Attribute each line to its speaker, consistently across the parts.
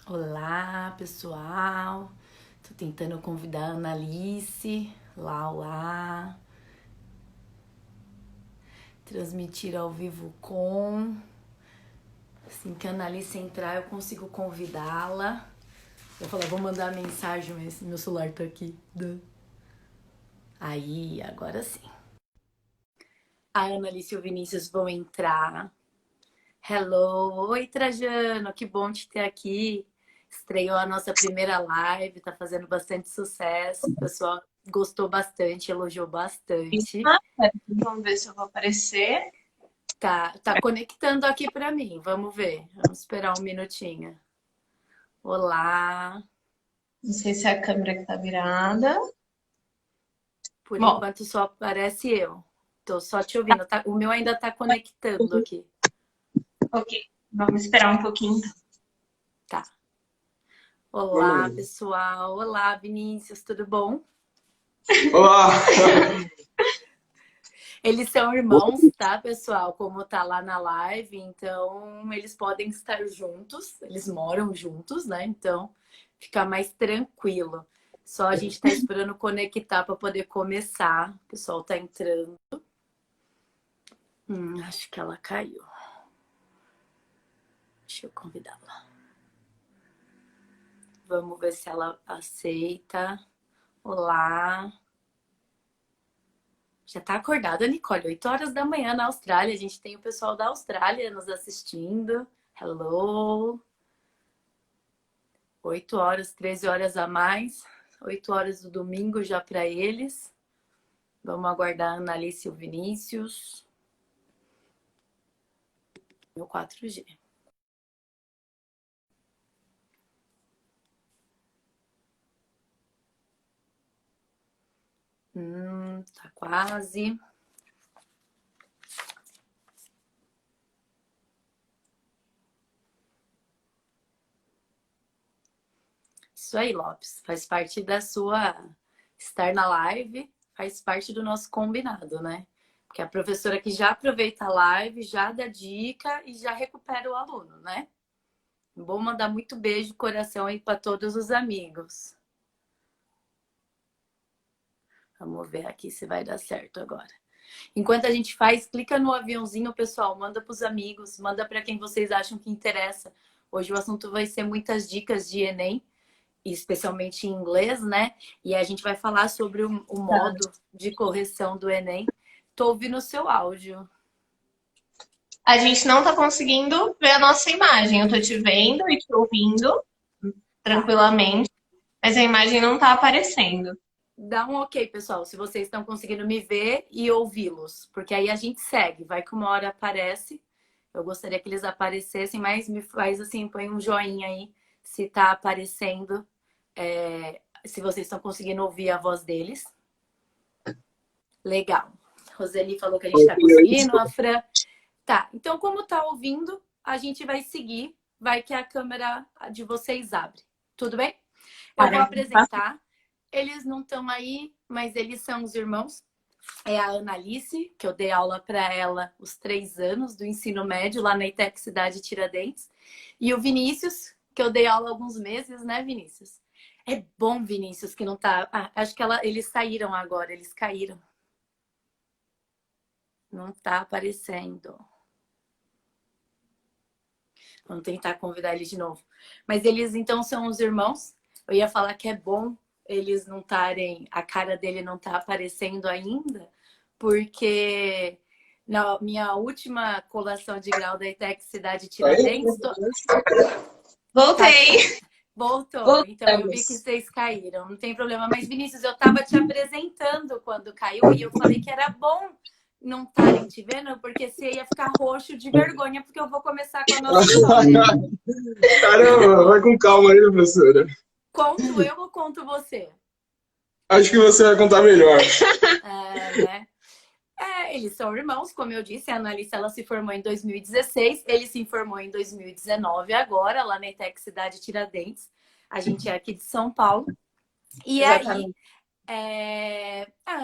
Speaker 1: Olá, pessoal. Tô tentando convidar a Annalice. Lá, lá. Transmitir ao vivo com. Assim que a Annalice entrar, eu consigo convidá-la. Eu falei, vou mandar mensagem, mas meu celular tá aqui. Aí, agora sim. A Annalice e o Vinícius vão entrar. Hello! Oi, Trajano, que bom te ter aqui. Estreou a nossa primeira live, tá fazendo bastante sucesso. O pessoal gostou bastante, elogiou bastante.
Speaker 2: Vamos ver se eu vou aparecer.
Speaker 1: Tá conectando aqui para mim. Vamos ver. Vamos esperar um minutinho. Olá.
Speaker 2: Não sei se é a câmera que tá virada.
Speaker 1: Por
Speaker 2: Bom,
Speaker 1: enquanto só aparece eu. Tô só te ouvindo. O meu ainda tá conectando aqui.
Speaker 2: ok. Vamos esperar um pouquinho.
Speaker 1: Tá. Olá, pessoal. Olá, Vinícius, tudo bom?
Speaker 3: Olá!
Speaker 1: Eles são irmãos, tá, pessoal? Como tá lá na live, então eles podem estar juntos, eles moram juntos, né? Então fica mais tranquilo. Só a gente tá esperando conectar para poder começar. O pessoal tá entrando. Acho que ela caiu. Deixa eu convidá-la. Vamos ver se ela aceita. Olá. Já tá acordada, Nicole? 8 horas da manhã na Austrália. A gente tem o pessoal da Austrália nos assistindo. Hello. 8 horas, 13 horas a mais. 8 horas do domingo já para eles. Vamos aguardar a Annalice e o Vinícius. Meu 4G. Tá quase. Isso aí, Lopes. Faz parte da sua... Estar na live faz parte do nosso combinado, né? Porque a professora que já aproveita a live, já dá dica e já recupera o aluno, né? Vou mandar muito beijo, coração aí para todos os amigos. Vamos ver aqui se vai dar certo agora. Enquanto a gente faz, clica no aviãozinho, pessoal, manda para os amigos, manda para quem vocês acham que interessa. Hoje o assunto vai ser muitas dicas de Enem, especialmente em inglês, né? E a gente vai falar sobre o modo de correção do Enem. Tô ouvindo o seu áudio.
Speaker 2: A gente não tá conseguindo ver a nossa imagem. Eu tô te vendo e te ouvindo
Speaker 1: Tá.
Speaker 2: tranquilamente, mas a imagem não tá aparecendo.
Speaker 1: Dá um ok, pessoal, se vocês estão conseguindo me ver e ouvi-los, porque aí a gente segue. Vai que uma hora aparece. Eu gostaria que eles aparecessem, mas me faz assim, põe um joinha aí se tá aparecendo, se vocês estão conseguindo ouvir a voz deles. Legal. Roseli falou que a gente está conseguindo, a Fran. Tá, então como tá ouvindo, a gente vai seguir, vai que a câmera de vocês abre. Tudo bem? Eu vou apresentar. Eles não estão aí, mas eles são os irmãos. É a Annalice, que eu dei aula para ela os 3 anos do ensino médio lá na ITEC Cidade Tiradentes. E o Vinícius, que eu dei aula há alguns meses, né, Vinícius? É bom, Vinícius, que não tá... acho que eles saíram agora, eles caíram. Não tá aparecendo. Vamos tentar convidar eles de novo. Mas eles, então, são os irmãos. Eu ia falar que é bom eles não estarem... A cara dele não tá aparecendo ainda, porque na minha última colação de grau da ITEC Cidade Tiradentes... Tá,
Speaker 2: Voltei!
Speaker 1: voltou. Então, eu vi que
Speaker 2: Voltamos.
Speaker 1: vocês caíram. Não tem problema. Mas, Vinícius, eu tava te apresentando quando caiu e eu falei que era bom não estarem te vendo, porque você ia ficar roxo de vergonha, porque eu vou começar com a nossa história.
Speaker 3: Caramba, vai com calma aí, professora.
Speaker 1: Conto eu ou conto você?
Speaker 3: Acho que você vai contar melhor.
Speaker 1: Né? Eles são irmãos, como eu disse. A Annalise, ela se formou em 2016. Ele se informou em 2019 agora, lá na ETEC Cidade Tiradentes. A gente é aqui de São Paulo. E aí,
Speaker 2: Exatamente.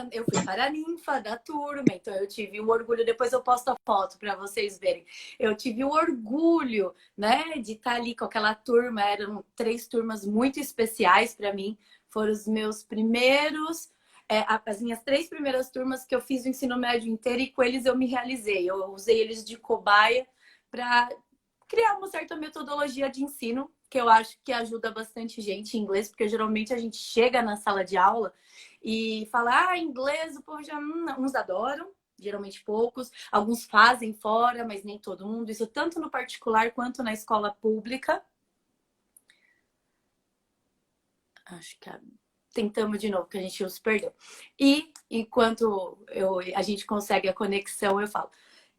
Speaker 1: Eu fui para a ninfa da turma, então eu tive o orgulho, depois eu posto a foto para vocês verem. Eu tive o orgulho, né, de estar ali com aquela turma, eram 3 turmas muito especiais para mim, foram os meus primeiros, as minhas 3 primeiras turmas que eu fiz o ensino médio inteiro e com eles eu me realizei. Eu usei eles de cobaia para criar uma certa metodologia de ensino, que eu acho que ajuda bastante gente em inglês, porque geralmente a gente chega na sala de aula e fala, inglês, o povo já... Uns adoram, geralmente poucos. Alguns fazem fora, mas nem todo mundo. Isso tanto no particular quanto na escola pública. Acho que tentamos de novo, que a gente se perdeu. E enquanto a gente consegue a conexão, eu falo.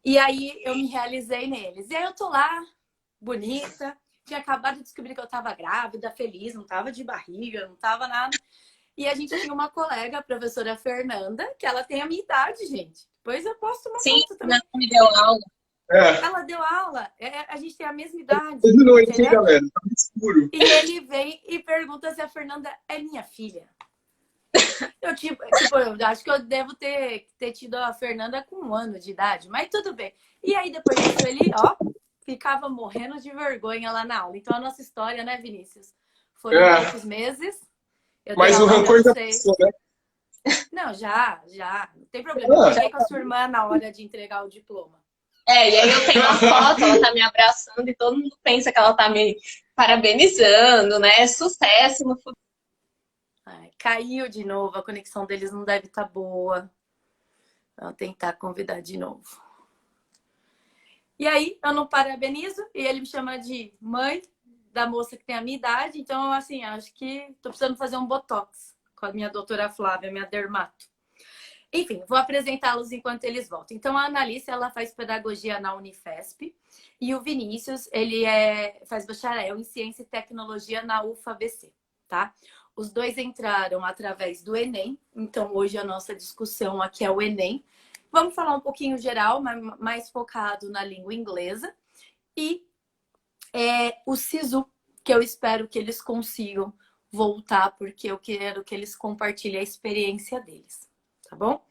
Speaker 1: E aí eu me realizei neles. E aí eu tô lá, bonita, tinha acabado de descobrir que eu tava grávida, feliz, não tava de barriga, não tava nada. E a gente tinha uma colega, a professora Fernanda, que ela tem a minha idade, gente. Depois eu posto uma foto também.
Speaker 2: Sim, me deu aula.
Speaker 1: Ela deu aula, a gente tem a mesma idade.
Speaker 3: De noite, hein, galera? Tá escuro.
Speaker 1: E ele vem e pergunta se a Fernanda é minha filha. Eu acho que eu devo ter tido a Fernanda com 1 ano de idade, mas tudo bem. E aí depois disso ele, ficava morrendo de vergonha lá na aula. Então a nossa história, né, Vinícius? Foram poucos meses.
Speaker 3: Mas o rancor já passou, né?
Speaker 1: Não, já. Não tem problema. Eu peguei com a sua irmã na hora de entregar o diploma.
Speaker 2: E aí eu tenho uma foto, ela tá me abraçando e todo mundo pensa que ela tá me parabenizando, né? Sucesso no futuro.
Speaker 1: Caiu de novo, a conexão deles não deve estar boa. Vou tentar convidar de novo. E aí, eu não parabenizo e ele me chama de mãe da moça que tem a minha idade. Então, assim, acho que tô precisando fazer um botox com a minha doutora Flávia, minha dermato. Enfim, vou apresentá-los enquanto eles voltam. Então, a Analice, ela faz pedagogia na Unifesp. E o Vinícius, ele faz bacharel em ciência e tecnologia na UFABC, tá? Os dois entraram através do Enem. Então, hoje a nossa discussão aqui é o Enem. Vamos falar um pouquinho geral, mas mais focado na língua inglesa. E o SISU, que eu espero que eles consigam voltar, porque eu quero que eles compartilhem a experiência deles, tá bom?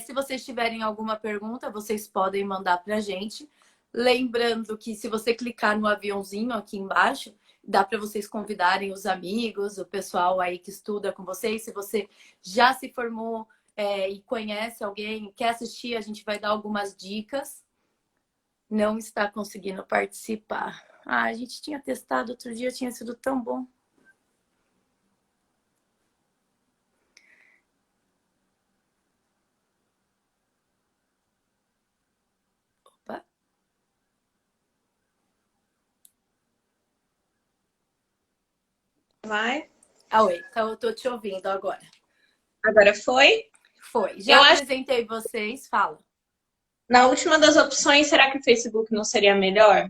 Speaker 1: Se vocês tiverem alguma pergunta, vocês podem mandar pra gente. Lembrando que se você clicar no aviãozinho aqui embaixo, dá para vocês convidarem os amigos, o pessoal aí que estuda com vocês. Se você já se formou e conhece alguém, quer assistir, a gente vai dar algumas dicas. Não está conseguindo participar. A gente tinha testado outro dia, tinha sido tão bom. Opa.
Speaker 2: Vai.
Speaker 1: Oi, então eu tô te ouvindo agora.
Speaker 2: Agora foi?
Speaker 1: Foi. Já apresentei vocês, fala.
Speaker 2: Na última das opções, será que o Facebook não seria melhor?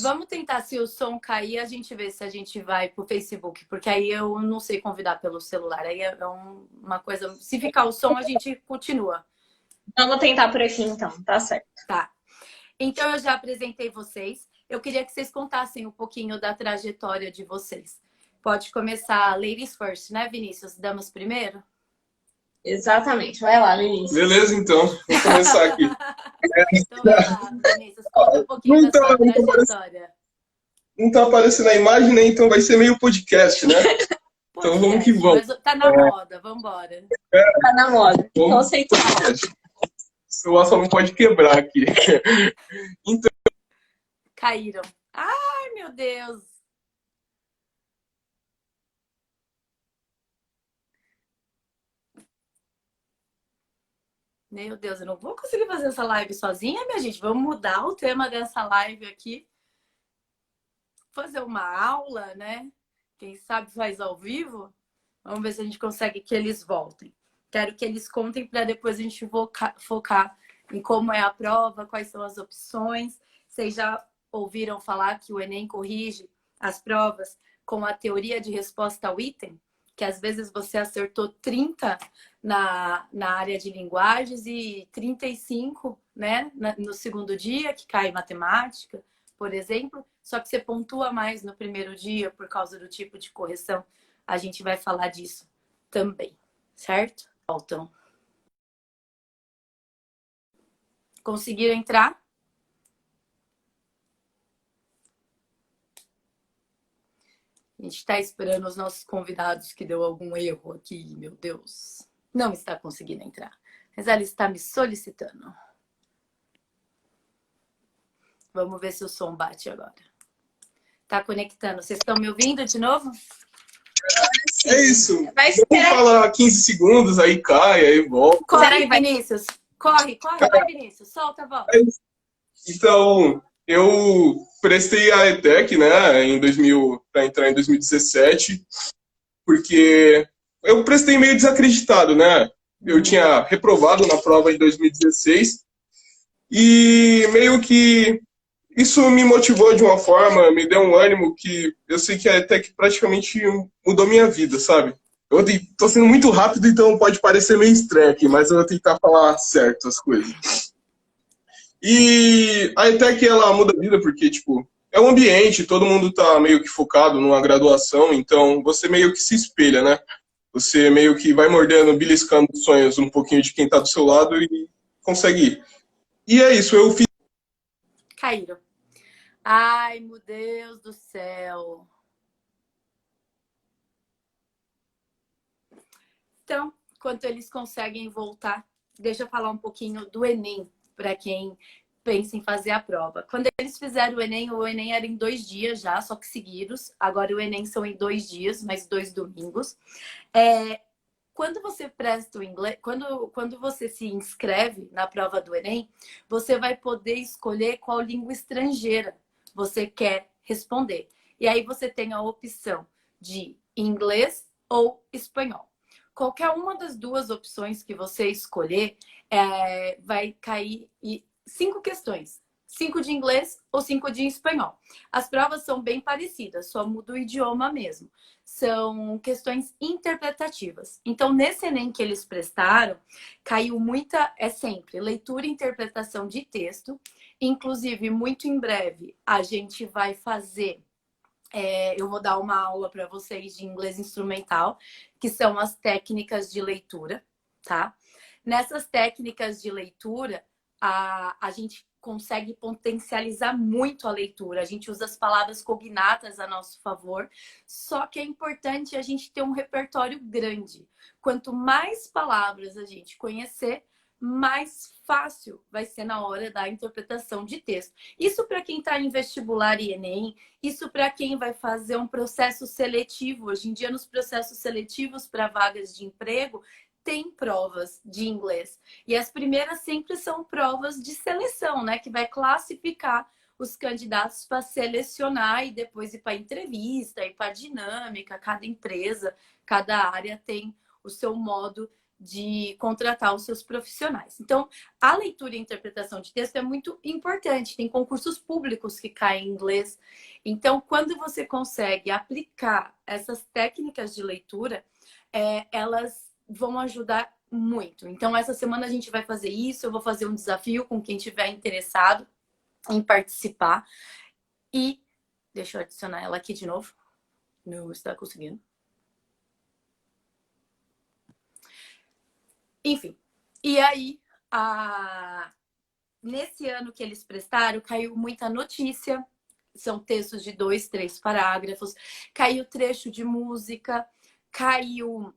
Speaker 1: Vamos tentar, se o som cair, a gente vê se a gente vai pro Facebook, porque aí eu não sei convidar pelo celular. Aí é uma coisa. Se ficar o som, a gente continua.
Speaker 2: Vamos tentar por aqui então, tá certo.
Speaker 1: Tá. Então eu já apresentei vocês. Eu queria que vocês contassem um pouquinho da trajetória de vocês. Pode começar ladies first, né, Vinícius? Damas primeiro?
Speaker 2: Exatamente. Vai lá, Vinícius.
Speaker 3: Beleza, então. Vou começar aqui.
Speaker 1: Então vai lá, Vinícius. Conta um pouquinho da sua trajetória.
Speaker 3: Não tá aparecendo a imagem, né? Então vai ser meio podcast, né? Então vamos que vamos.
Speaker 1: Mas tá na moda, vambora.
Speaker 2: Tá na moda. Conceitual.
Speaker 3: O celular só não pode quebrar aqui. Então...
Speaker 1: Caíram. Ai, meu Deus. Meu Deus, eu não vou conseguir fazer essa live sozinha, minha gente. Vamos mudar o tema dessa live aqui. Fazer uma aula, né? Quem sabe faz ao vivo. Vamos ver se a gente consegue que eles voltem. Quero que eles contem para depois a gente focar em como é a prova, quais são as opções. Vocês já ouviram falar que o Enem corrige as provas com a teoria de resposta ao item? Que às vezes você acertou 30 na área de linguagens e 35, né, no segundo dia, que cai matemática, por exemplo. Só que você pontua mais no primeiro dia por causa do tipo de correção. A gente vai falar disso também, certo? Faltam. Conseguiram entrar? A gente está esperando os nossos convidados que deu algum erro aqui, meu Deus. Não está conseguindo entrar. Mas ela está me solicitando. Vamos ver se o som bate agora. Tá conectando. Vocês estão me ouvindo de novo?
Speaker 3: É isso.
Speaker 2: Vamos
Speaker 3: falar 15 segundos, aí cai, aí volta.
Speaker 1: Corre, Vinícius. Corre, vai, Vinícius. Solta a voz.
Speaker 3: Então, eu prestei a ETEC, né, para entrar em 2017, porque eu prestei meio desacreditado, né? Eu tinha reprovado na prova em 2016 e meio que isso me motivou de uma forma, me deu um ânimo que eu sei que a ETEC praticamente mudou minha vida, sabe? Eu tô sendo muito rápido, então pode parecer meio estranho aqui, mas eu vou tentar falar certo as coisas. E a ETEC, ela muda a vida porque, tipo, é um ambiente, todo mundo tá meio que focado numa graduação, então você meio que se espelha, né? Você meio que vai mordendo, beliscando os sonhos um pouquinho de quem tá do seu lado e consegue ir. E é isso, eu fiz...
Speaker 1: Caíram. Ai, meu Deus do céu. Então, enquanto eles conseguem voltar, deixa eu falar um pouquinho do Enem, para quem pensa em fazer a prova. Quando eles fizeram o Enem era em 2 dias já, só que seguidos. Agora o Enem são em 2 dias, mais 2 domingos. Quando você presta o inglês, quando você se inscreve na prova do Enem, você vai poder escolher qual língua estrangeira você quer responder. E aí você tem a opção de inglês ou espanhol. Qualquer uma das 2 opções que você escolher, vai cair 5 questões. 5 de inglês ou 5 de espanhol. As provas são bem parecidas, só muda o idioma mesmo. São questões interpretativas. Então, nesse Enem que eles prestaram, caiu muita, sempre, leitura e interpretação de texto. Inclusive, muito em breve, a gente vai fazer... eu vou dar uma aula para vocês de inglês instrumental, que são as técnicas de leitura, tá? Nessas técnicas de leitura, a gente consegue potencializar muito a leitura. A gente usa as palavras cognatas a nosso favor, só que é importante a gente ter um repertório grande. Quanto mais palavras a gente conhecer, mais fácil vai ser na hora da interpretação de texto. Isso para quem está em vestibular e Enem, isso para quem vai fazer um processo seletivo. Hoje em dia, nos processos seletivos para vagas de emprego, tem provas de inglês. E as primeiras sempre são provas de seleção, né? Que vai classificar os candidatos para selecionar e depois ir para entrevista, ir para dinâmica. Cada empresa, cada área tem o seu modo de contratar os seus profissionais. Então, a leitura e interpretação de texto é muito importante. Tem concursos públicos que caem em inglês. Então, quando você consegue aplicar essas técnicas de leitura, elas vão ajudar muito. Então, essa semana a gente vai fazer isso. Eu vou fazer um desafio com quem estiver interessado em participar. E deixa eu adicionar ela aqui de novo. Não está conseguindo. Enfim. E aí, nesse ano que eles prestaram, caiu muita notícia. São textos de 2, 3 parágrafos. Caiu trecho de música. Caiu...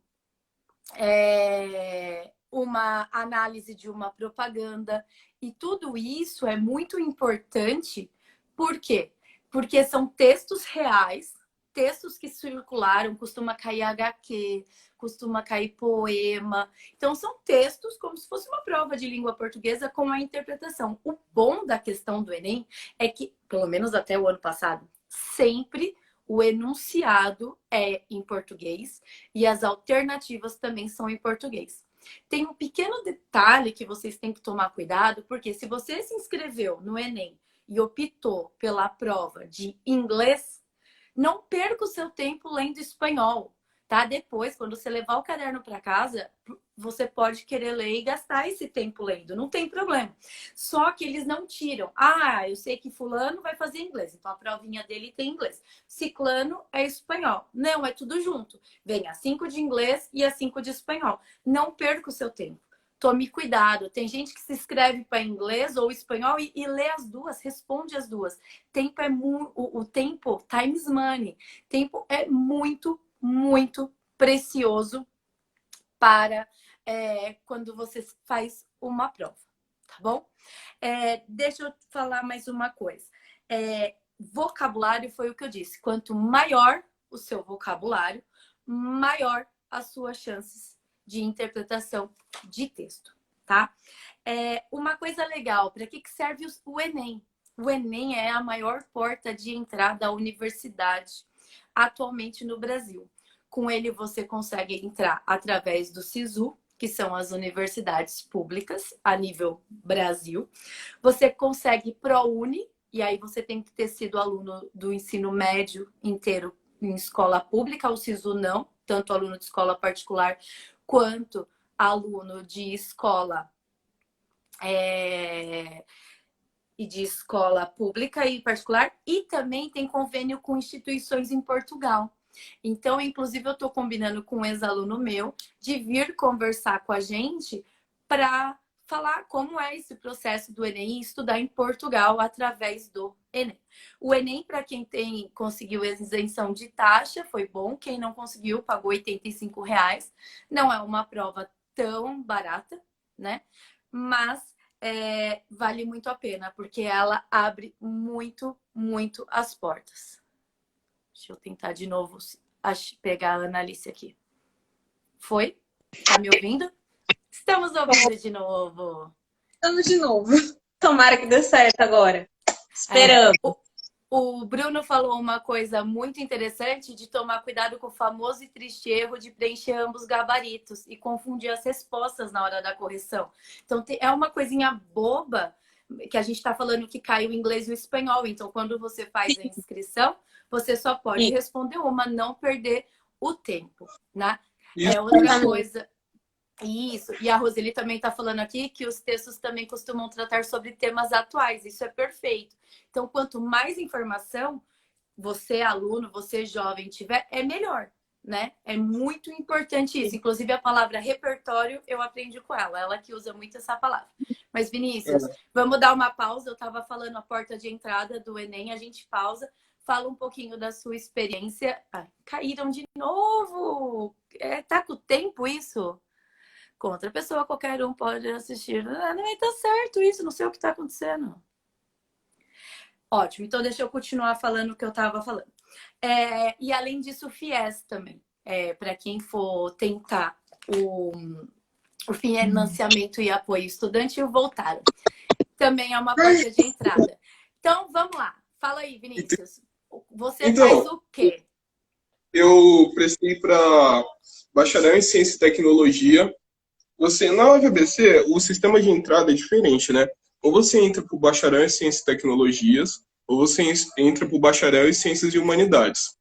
Speaker 1: uma análise de uma propaganda. E tudo isso é muito importante. Por quê? Porque são textos reais, textos que circularam, costuma cair HQ, costuma cair poema. Então, são textos como se fosse uma prova de língua portuguesa com a interpretação. O bom da questão do Enem é que, pelo menos até o ano passado, sempre o enunciado é em português e as alternativas também são em português. Tem um pequeno detalhe que vocês têm que tomar cuidado, porque se você se inscreveu no Enem e optou pela prova de inglês, não perca o seu tempo lendo espanhol, tá? Depois, quando você levar o caderno para casa, você pode querer ler e gastar esse tempo lendo, não tem problema. Só que eles não tiram. Ah, eu sei que fulano vai fazer inglês, então a provinha dele tem inglês. Ciclano é espanhol. Não, é tudo junto. Vem a 5 de inglês e a 5 de espanhol. Não perca o seu tempo. Tome cuidado. Tem gente que se inscreve para inglês ou espanhol e lê as duas, responde as duas. Tempo é o tempo, time is money. Tempo é muito, muito precioso para quando você faz uma prova, tá bom? Deixa eu falar mais uma coisa. Vocabulário foi o que eu disse. Quanto maior o seu vocabulário, maior as suas chances de interpretação de texto, tá? Uma coisa legal, para que serve o Enem? O Enem é a maior porta de entrada à universidade atualmente no Brasil. Com ele você consegue entrar através do SISU, que são as universidades públicas a nível Brasil. Você consegue ProUni, e aí você tem que ter sido aluno do ensino médio inteiro em escola pública, o SISU não, tanto aluno de escola particular quanto aluno de escola e de escola pública e particular, e também tem convênio com instituições em Portugal. Então, inclusive, eu estou combinando com um ex-aluno meu de vir conversar com a gente para falar como é esse processo do Enem e estudar em Portugal através do Enem. O Enem, para quem conseguiu isenção de taxa, foi bom. Quem não conseguiu, pagou R$85. Não é uma prova tão barata, né? Mas vale muito a pena, porque ela abre muito, muito as portas. Deixa eu tentar de novo pegar a Ana Alice aqui. Foi? Tá me ouvindo? Estamos ouvindo de novo.
Speaker 2: Estamos de novo. Tomara que dê certo agora. Esperamos.
Speaker 1: O Bruno falou uma coisa muito interessante de tomar cuidado com o famoso e triste erro de preencher ambos os gabaritos e confundir as respostas na hora da correção. Então, é uma coisinha boba que a gente está falando que caiu o inglês e o espanhol. Então, quando você faz a inscrição, você só pode responder uma, não perder o tempo, né? Outra coisa. Isso. E a Roseli também está falando aqui que os textos também costumam tratar sobre temas atuais. Isso é perfeito. Então, quanto mais informação você, aluno, você, jovem, tiver, é melhor, né? É muito importante isso. Inclusive, a palavra repertório, eu aprendi com ela. Ela que usa muito essa palavra. Mas, Vinícius, vamos dar uma pausa. Eu estava falando a porta de entrada do Enem. A gente pausa. Fala um pouquinho da sua experiência. Caíram de novo! Tá com o tempo isso? Com outra pessoa, qualquer um pode assistir. Não tá certo isso, não sei o que tá acontecendo. Ótimo, então deixa eu continuar falando o que eu tava falando. E além disso, o FIES também. Para quem for tentar o financiamento e apoio estudantil, voltaram. Também é uma porta de entrada. Então, vamos lá. Fala aí, Vinícius. Você faz o quê?
Speaker 3: Eu prestei para bacharel em Ciência e Tecnologia. Na UFABC, o sistema de entrada é diferente, né? Ou você entra para o bacharel em Ciências e Tecnologias, ou você entra para o bacharel em Ciências e Humanidades.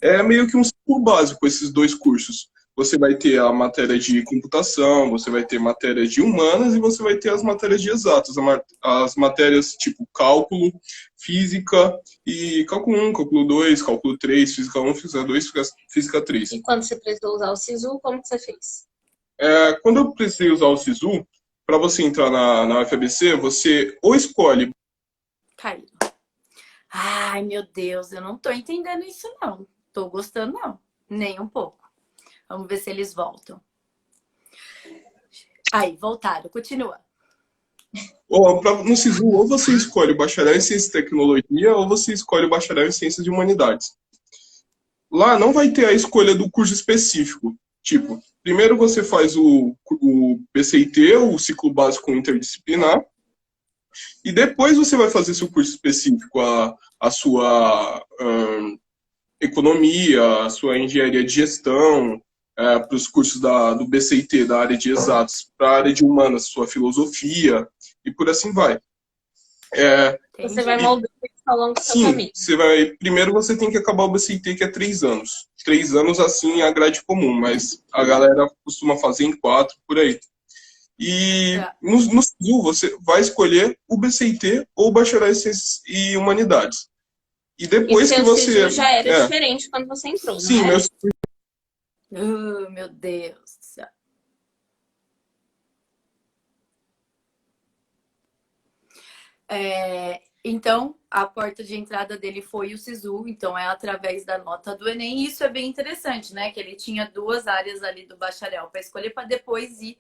Speaker 3: É meio que um ciclo básico esses dois cursos. Você vai ter a matéria de computação, você vai ter matéria de humanas e você vai ter as matérias de exatas. As matérias tipo cálculo, física e cálculo 1, cálculo 2, cálculo 3, física 1, física 2, física 3.
Speaker 2: E quando você precisou usar o SISU, como que você fez?
Speaker 3: Quando eu precisei usar o SISU, para você entrar na UFABC, você ou escolhe...
Speaker 1: Caiu. Ai, meu Deus, eu não tô entendendo isso, não. Tô gostando, não. Nem um pouco. Vamos ver se eles voltam. Aí, voltaram. Continua.
Speaker 3: No SISU, ou você escolhe o bacharel em Ciência e Tecnologia, ou você escolhe o bacharel em Ciências de Humanidades. Lá não vai ter a escolha do curso específico. Tipo, primeiro você faz o PCIT, o Ciclo Básico Interdisciplinar, e depois você vai fazer seu curso específico, a sua economia, a sua engenharia de gestão, para os cursos do BCIT, da área de exatos, para a área de humanas, sua filosofia, e por assim vai.
Speaker 2: Você vai moldando ao longo do seu
Speaker 3: Sim,
Speaker 2: caminho?
Speaker 3: primeiro você tem que acabar o BCT, que é 3 anos. 3 anos, assim, é a grade comum, mas a galera costuma fazer em 4, por aí. E
Speaker 1: Tá.
Speaker 3: no SISU você vai escolher o BCT ou o Bacharel em Ciências e Humanidades. E
Speaker 2: E
Speaker 3: depois que
Speaker 2: seu
Speaker 3: você...
Speaker 2: SISU já era diferente quando você entrou,
Speaker 3: Sim,
Speaker 2: não é?
Speaker 1: Meu Deus do céu. Então, a porta de entrada dele foi o SISU, então é através da nota do Enem. E isso é bem interessante, né? Que ele tinha 2 áreas ali do bacharel para escolher, para depois ir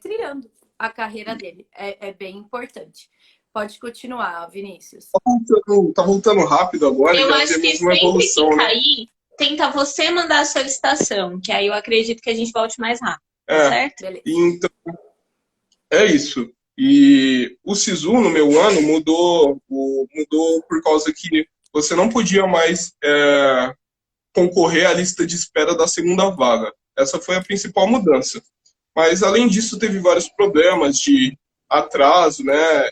Speaker 1: trilhando a carreira dele. É bem importante. Pode continuar, Vinícius.
Speaker 3: Tá voltando rápido agora,
Speaker 2: Eu
Speaker 3: já
Speaker 2: acho que
Speaker 3: temos uma
Speaker 2: sempre
Speaker 3: evolução,
Speaker 2: que
Speaker 3: né?
Speaker 2: cair, tenta você mandar a solicitação, que aí eu acredito que a gente volte mais rápido, certo?
Speaker 1: Beleza.
Speaker 3: Então, é isso. E o SISU, no meu ano, mudou por causa que você não podia mais concorrer à lista de espera da segunda vaga. Essa foi a principal mudança. Mas, além disso, teve vários problemas de atraso, né?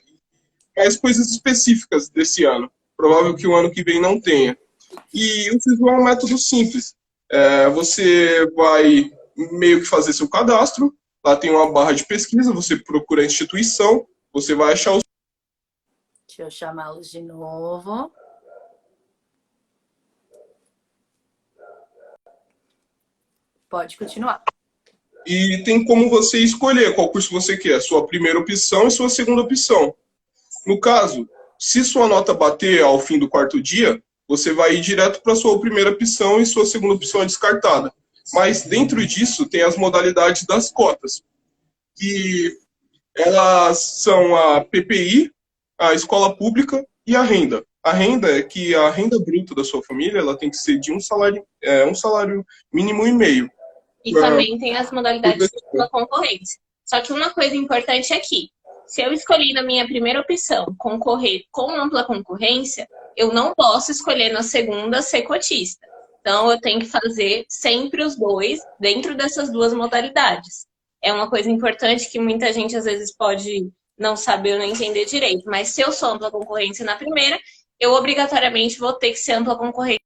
Speaker 3: Mais coisas específicas desse ano. Provável que o ano que vem não tenha. E o SISU é um método simples. Você vai meio que fazer seu cadastro, lá tem uma barra de pesquisa, você procura a instituição, você vai achar os...
Speaker 1: Deixa eu chamá-los de novo. Pode continuar.
Speaker 3: E tem como você escolher qual curso você quer, sua primeira opção e sua segunda opção. No caso, se sua nota bater ao fim do 4º dia, você vai ir direto para sua primeira opção e sua segunda opção é descartada. Mas dentro disso tem as modalidades das cotas, que elas são a PPI, a escola pública e a renda. A renda é que a renda bruta da sua família ela tem que ser de um salário mínimo e meio.
Speaker 2: E também tem as modalidades de dupla concorrência. Só que uma coisa importante é que, se eu escolhi na minha primeira opção concorrer com ampla concorrência, eu não posso escolher na segunda ser cotista. Então, eu tenho que fazer sempre os dois dentro dessas 2 modalidades. É uma coisa importante que muita gente às vezes pode não saber ou não entender direito. Mas se eu sou ampla concorrência na primeira, eu obrigatoriamente vou ter que ser ampla concorrência.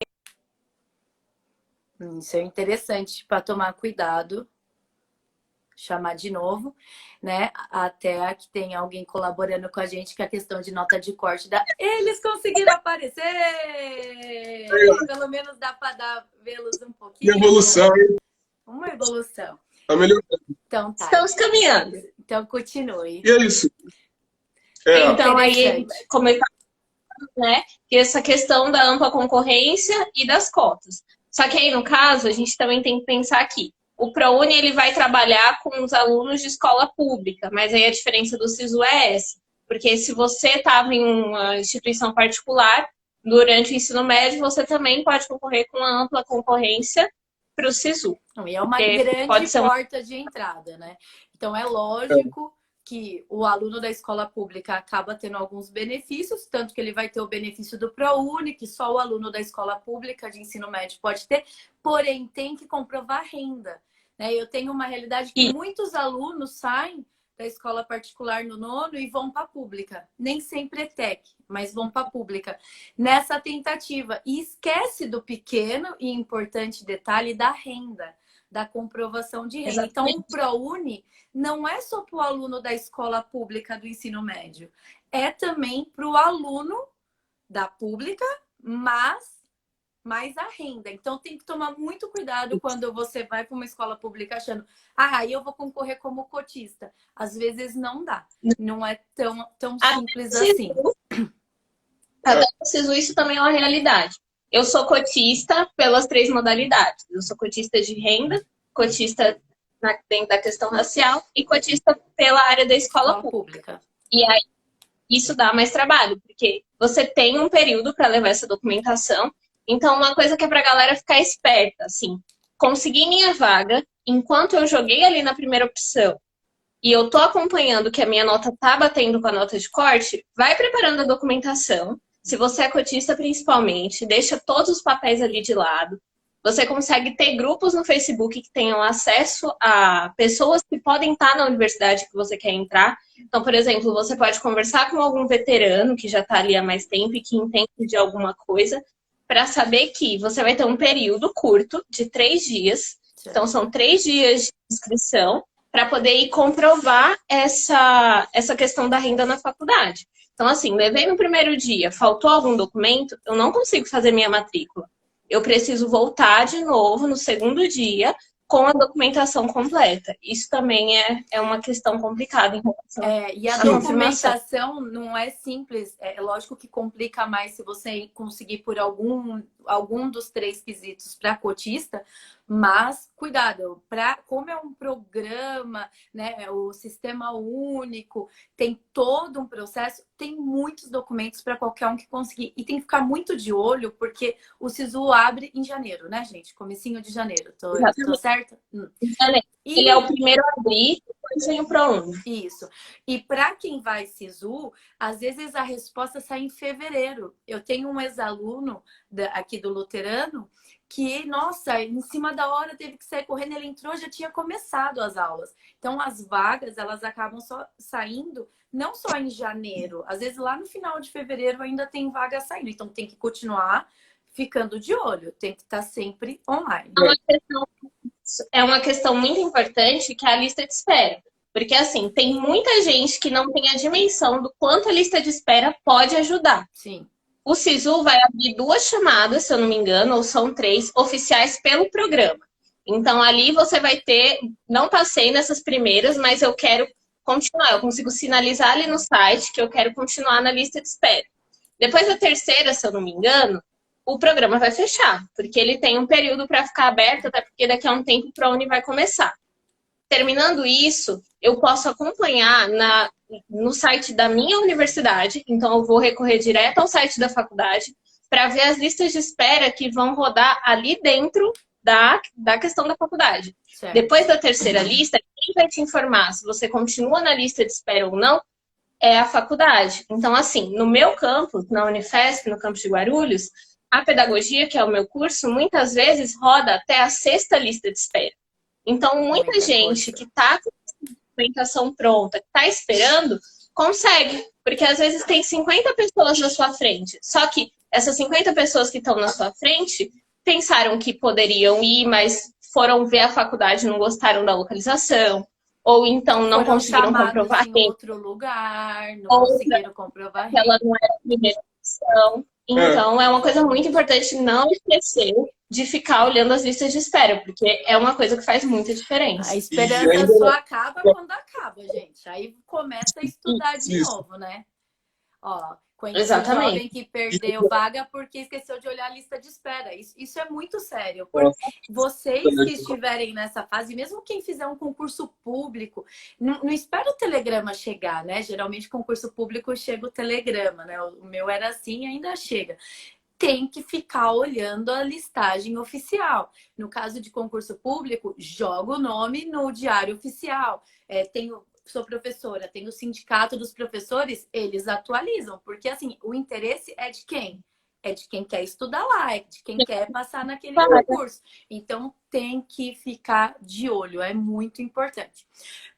Speaker 1: Isso é interessante para tomar cuidado. Chamar de novo, né? Até que tem alguém colaborando com a gente que a questão de nota de corte da... Eles conseguiram aparecer! Pelo menos dá para vê-los um pouquinho.
Speaker 3: Evolução, hein?
Speaker 1: Uma evolução.
Speaker 3: Tá melhorando.
Speaker 1: Então tá.
Speaker 2: Estamos caminhando.
Speaker 1: Então continue.
Speaker 3: E é isso.
Speaker 2: Então aí, como eu falei, né? Essa questão da ampla concorrência e das cotas. Só que aí, no caso, a gente também tem que pensar aqui. O ProUni ele vai trabalhar com os alunos de escola pública, mas aí a diferença do SISU é essa. Porque se você estava em uma instituição particular, durante o ensino médio, você também pode concorrer com a ampla concorrência para o SISU.
Speaker 1: E é uma grande porta de entrada, né? Então é lógico que o aluno da escola pública acaba tendo alguns benefícios, tanto que ele vai ter o benefício do ProUni, que só o aluno da escola pública de ensino médio pode ter, porém tem que comprovar renda. Eu tenho uma realidade que muitos alunos saem da escola particular no 9º e vão para a pública. Nem sempre é TEC, mas vão para a pública. Nessa tentativa. E esquece do pequeno e importante detalhe da renda, da comprovação de renda.
Speaker 2: Exatamente.
Speaker 1: Então, o ProUni não é só para o aluno da escola pública do ensino médio. É também para o aluno da pública, mas mais a renda. Então, tem que tomar muito cuidado quando você vai para uma escola pública achando aí eu vou concorrer como cotista. Às vezes não dá. Não é tão simples assim.
Speaker 2: Até no SISU isso também é uma realidade. Eu sou cotista pelas 3 modalidades. Eu sou cotista de renda, cotista dentro da questão racial e cotista pela área da escola pública. E aí, isso dá mais trabalho, porque você tem um período para levar essa documentação. Então, uma coisa que é pra galera ficar esperta, assim, consegui minha vaga, enquanto eu joguei ali na primeira opção, e eu tô acompanhando que a minha nota tá batendo com a nota de corte, vai preparando a documentação, se você é cotista principalmente, deixa todos os papéis ali de lado, você consegue ter grupos no Facebook que tenham acesso a pessoas que podem estar na universidade que você quer entrar. Então, por exemplo, você pode conversar com algum veterano que já está ali há mais tempo e que entende de alguma coisa, para saber que você vai ter um período curto de 3 dias. Então, são 3 dias de inscrição para poder ir comprovar essa questão da renda na faculdade. Então, assim, levei no primeiro dia, faltou algum documento, eu não consigo fazer minha matrícula. Eu preciso voltar de novo no segundo dia com a documentação completa. Isso também é uma questão complicada em relação
Speaker 1: e a documentação não é simples. É lógico que complica mais se você conseguir por algum dos 3 quesitos para cotista, mas cuidado, como é um programa, né, o sistema único, tem todo um processo, tem muitos documentos para qualquer um que conseguir. E tem que ficar muito de olho, porque o SISU abre em janeiro, né, gente? Comecinho de janeiro. Tô certa?
Speaker 2: Ele é o primeiro a abrir, depois vem o ProUni.
Speaker 1: Isso. E para quem vai SISU, às vezes a resposta sai em fevereiro. Eu tenho um ex-aluno aqui do Luterano que, nossa, em cima da hora teve que sair correndo, ele entrou, já tinha começado as aulas. Então, as vagas, elas acabam saindo não só em janeiro, às vezes lá no final de fevereiro ainda tem vaga saindo. Então, tem que continuar ficando de olho, tem que estar sempre online.
Speaker 2: É uma questão muito importante, que é a lista de espera. Porque, assim, tem muita gente que não tem a dimensão do quanto a lista de espera pode ajudar.
Speaker 1: Sim.
Speaker 2: O SISU vai abrir 2 chamadas, se eu não me engano, ou são 3, oficiais pelo programa. Então, ali você vai ter... Não passei nessas primeiras, mas eu quero continuar. Eu consigo sinalizar ali no site que eu quero continuar na lista de espera. Depois da terceira, se eu não me engano, o programa vai fechar, porque ele tem um período para ficar aberto, até porque daqui a um tempo o ProUni vai começar. Terminando isso, eu posso acompanhar no site da minha universidade, então eu vou recorrer direto ao site da faculdade para ver as listas de espera que vão rodar ali dentro da questão da faculdade. Certo. Depois da terceira lista, quem vai te informar se você continua na lista de espera ou não é a faculdade. Então, assim, no meu campus, na Unifesp, no campus de Guarulhos, a pedagogia, que é o meu curso, muitas vezes roda até a 6ª lista de espera. Então, muita gente que está com a documentação pronta, que está esperando, consegue. Porque às vezes tem 50 pessoas na sua frente. Só que essas 50 pessoas que estão na sua frente pensaram que poderiam ir, mas foram ver a faculdade e não gostaram da localização. Ou então não conseguiram comprovar
Speaker 1: em outro lugar, não conseguiram comprovar.
Speaker 2: Ela não era a primeira opção. Então, é uma coisa muito importante não esquecer de ficar olhando as listas de espera, porque é uma coisa que faz muita diferença.
Speaker 1: A esperança só acaba quando acaba, gente. Aí começa a estudar de novo, né? Ó, conheci um jovem que perdeu vaga porque esqueceu de olhar a lista de espera. Isso é muito sério. Vocês que estiverem nessa fase, mesmo quem fizer um concurso público, não espera o telegrama chegar, né? Geralmente, concurso público chega o telegrama, né? O meu era assim e ainda chega. Tem que ficar olhando a listagem oficial. No caso de concurso público, joga o nome no diário oficial. Sou professora, tem o sindicato dos professores, eles atualizam. Porque, assim, o interesse é de quem? É de quem quer estudar lá, é de quem quer passar naquele concurso. Então, tem que ficar de olho, é muito importante.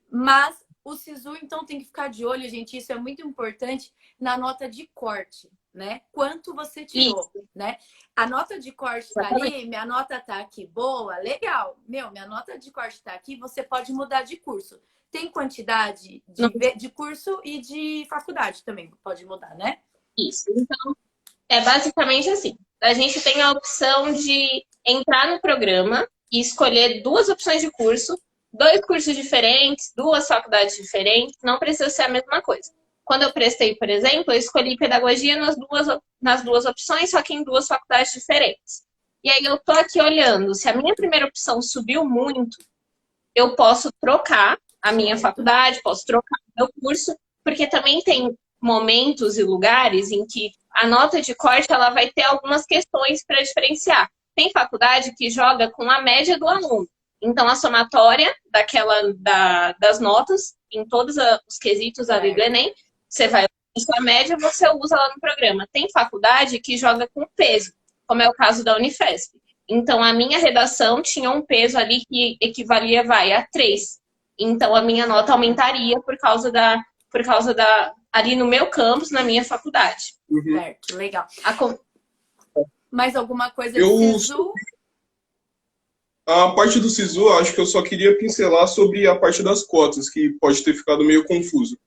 Speaker 1: Mas o SISU, então, tem que ficar de olho, gente, isso é muito importante, na nota de corte, né? Quanto você tirou, né? A nota de corte tá ali, minha nota tá aqui, boa, legal. Minha nota de corte tá aqui, você pode mudar de curso. Tem quantidade de curso e de faculdade também, pode mudar, né?
Speaker 2: Isso. Então, é basicamente assim. A gente tem a opção de entrar no programa e escolher 2 opções de curso, 2 cursos diferentes, 2 faculdades diferentes, não precisa ser a mesma coisa. Quando eu prestei, por exemplo, eu escolhi pedagogia nas duas opções, só que em 2 faculdades diferentes. E aí eu tô aqui olhando, se a minha primeira opção subiu muito, eu posso trocar a minha faculdade, posso trocar o meu curso, porque também tem momentos e lugares em que a nota de corte ela vai ter algumas questões para diferenciar. Tem faculdade que joga com a média do aluno. Então, a somatória das notas, em todos os quesitos ali do Enem, você vai usar sua média, você usa lá no programa. Tem faculdade que joga com peso, como é o caso da Unifesp. Então, a minha redação tinha um peso ali que equivalia, a 3. Então, a minha nota aumentaria por causa da ali no meu campus, na minha faculdade.
Speaker 3: Uhum.
Speaker 1: Certo, legal.
Speaker 2: A con-
Speaker 1: Mais alguma coisa de
Speaker 3: Eu-
Speaker 1: SISU?
Speaker 3: A parte do SISU, acho que eu só queria pincelar sobre a parte das cotas, que pode ter ficado meio confuso.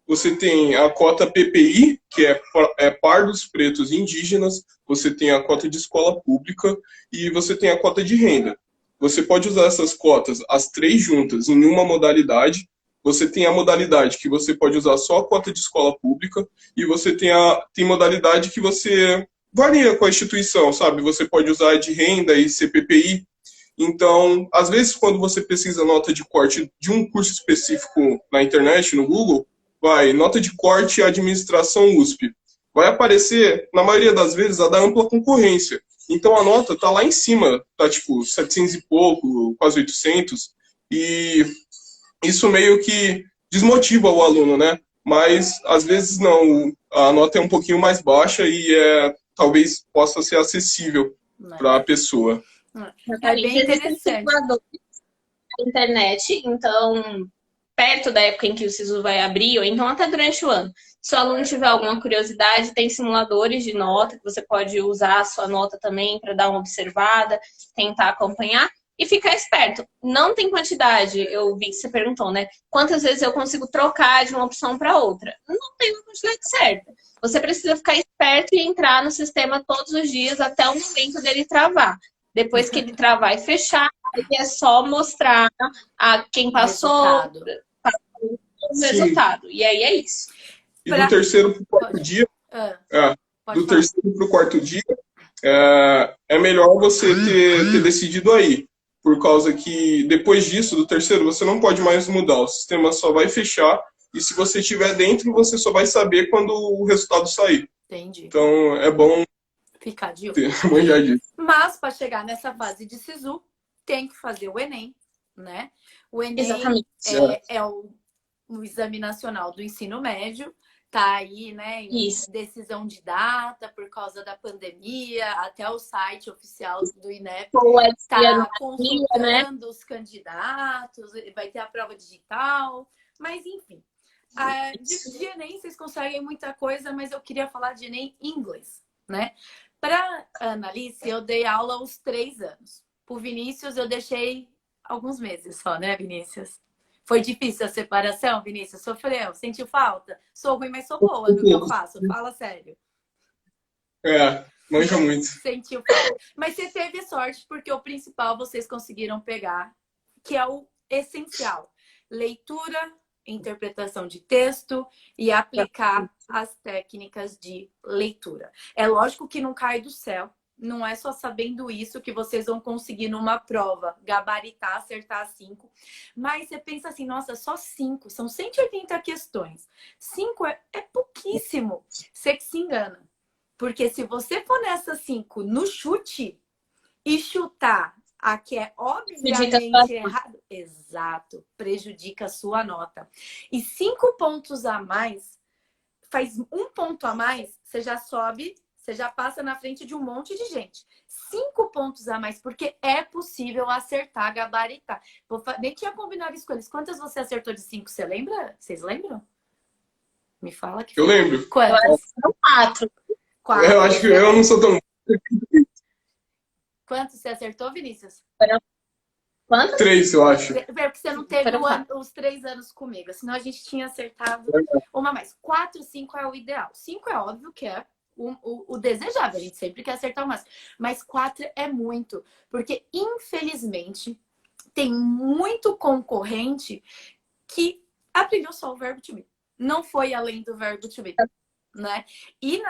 Speaker 3: Você tem a cota PPI, que é pardos, pretos e indígenas, você tem a cota de escola pública e você tem a cota de renda. Você pode usar essas cotas, as três juntas, em uma modalidade. Você tem a modalidade que você pode usar só a cota de escola pública e você tem modalidade que você varia com a instituição, sabe? Você pode usar de renda e CPPI. Então, às vezes, quando você pesquisa nota de corte de um curso específico na internet, no Google, vai nota de corte administração USP. Vai aparecer, na maioria das vezes, a da ampla concorrência. Então, a nota tá lá em cima, tá tipo 700 e pouco, quase 800. E isso meio que desmotiva o aluno, né? Mas, às vezes, não. A nota é um pouquinho mais baixa e talvez possa ser acessível para a pessoa.
Speaker 1: É bem
Speaker 2: Existem
Speaker 1: interessante.
Speaker 2: simuladores na internet, então, perto da época em que o SISU vai abrir, ou então até durante o ano. Se o aluno tiver alguma curiosidade, tem simuladores de nota, que você pode usar a sua nota também para dar uma observada, tentar acompanhar e ficar esperto. Não tem quantidade, eu vi que você perguntou, né? Quantas vezes eu consigo trocar de uma opção para outra? Não tem uma quantidade certa. Você precisa ficar esperto e entrar no sistema todos os dias até o momento dele travar. Depois que ele travar e fechar, aí é só mostrar a quem passou o resultado. E aí é isso.
Speaker 3: E do terceiro para o quarto dia, do terceiro para o quarto dia, é melhor você ter decidido aí. Por causa que depois disso, do terceiro, você não pode mais mudar. O sistema só vai fechar. E se você estiver dentro, você só vai saber quando o resultado sair.
Speaker 1: Entendi.
Speaker 3: Então, é bom
Speaker 1: ficar de olho.
Speaker 3: manjar disso.
Speaker 1: Mas, para chegar nessa fase de SISU, tem que fazer o Enem, né? O Enem
Speaker 2: Exatamente.
Speaker 1: é o Exame Nacional do Ensino Médio. Tá aí, né, em decisão de data por causa da pandemia, até o site oficial do INEP está consultando os candidatos, vai ter a prova digital, mas enfim. De Enem vocês conseguem muita coisa, mas eu queria falar de Enem em inglês, né? Para Annalise, eu dei aula aos 3 anos. Por Vinícius, eu deixei alguns meses só, né, Vinícius? Foi difícil a separação, Vinícius? Sofreu? Sentiu falta? Sou ruim, mas sou boa no que eu faço. Fala sério.
Speaker 3: Manja muito.
Speaker 1: Sentiu falta. Mas você teve sorte, porque o principal vocês conseguiram pegar, que é o essencial. Leitura, interpretação de texto e aplicar as técnicas de leitura. É lógico que não cai do céu. Não é só sabendo isso que vocês vão conseguir numa prova gabaritar, acertar 5. Mas você pensa assim, nossa, só 5. São 180 questões. 5 é pouquíssimo. Você que se engana. Porque se você for nessas 5 no chute e chutar a que é obviamente errado, exato, prejudica a sua nota. E 5 pontos a mais, faz 1 ponto a mais, você já sobe. Você já passa na frente de um monte de gente. 5 pontos a mais, porque é possível acertar, gabaritar. Nem tinha combinado isso com eles. Quantas você acertou de 5? Você lembra? Vocês lembram? Me fala que
Speaker 3: eu lembro.
Speaker 1: Quantas?
Speaker 2: 4.
Speaker 3: Eu acho que eu não sou tão...
Speaker 1: Quantos você acertou, Vinícius?
Speaker 2: Quantos?
Speaker 3: 3, eu acho.
Speaker 1: Porque você não teve os 3 anos comigo. Senão a gente tinha acertado uma mais. 4, 5 é o ideal. 5 é óbvio que é o desejável, a gente sempre quer acertar o máximo. Mas 4 é muito, porque infelizmente tem muito concorrente que aprendeu só o verbo to be. Não foi além do verbo to be, né? E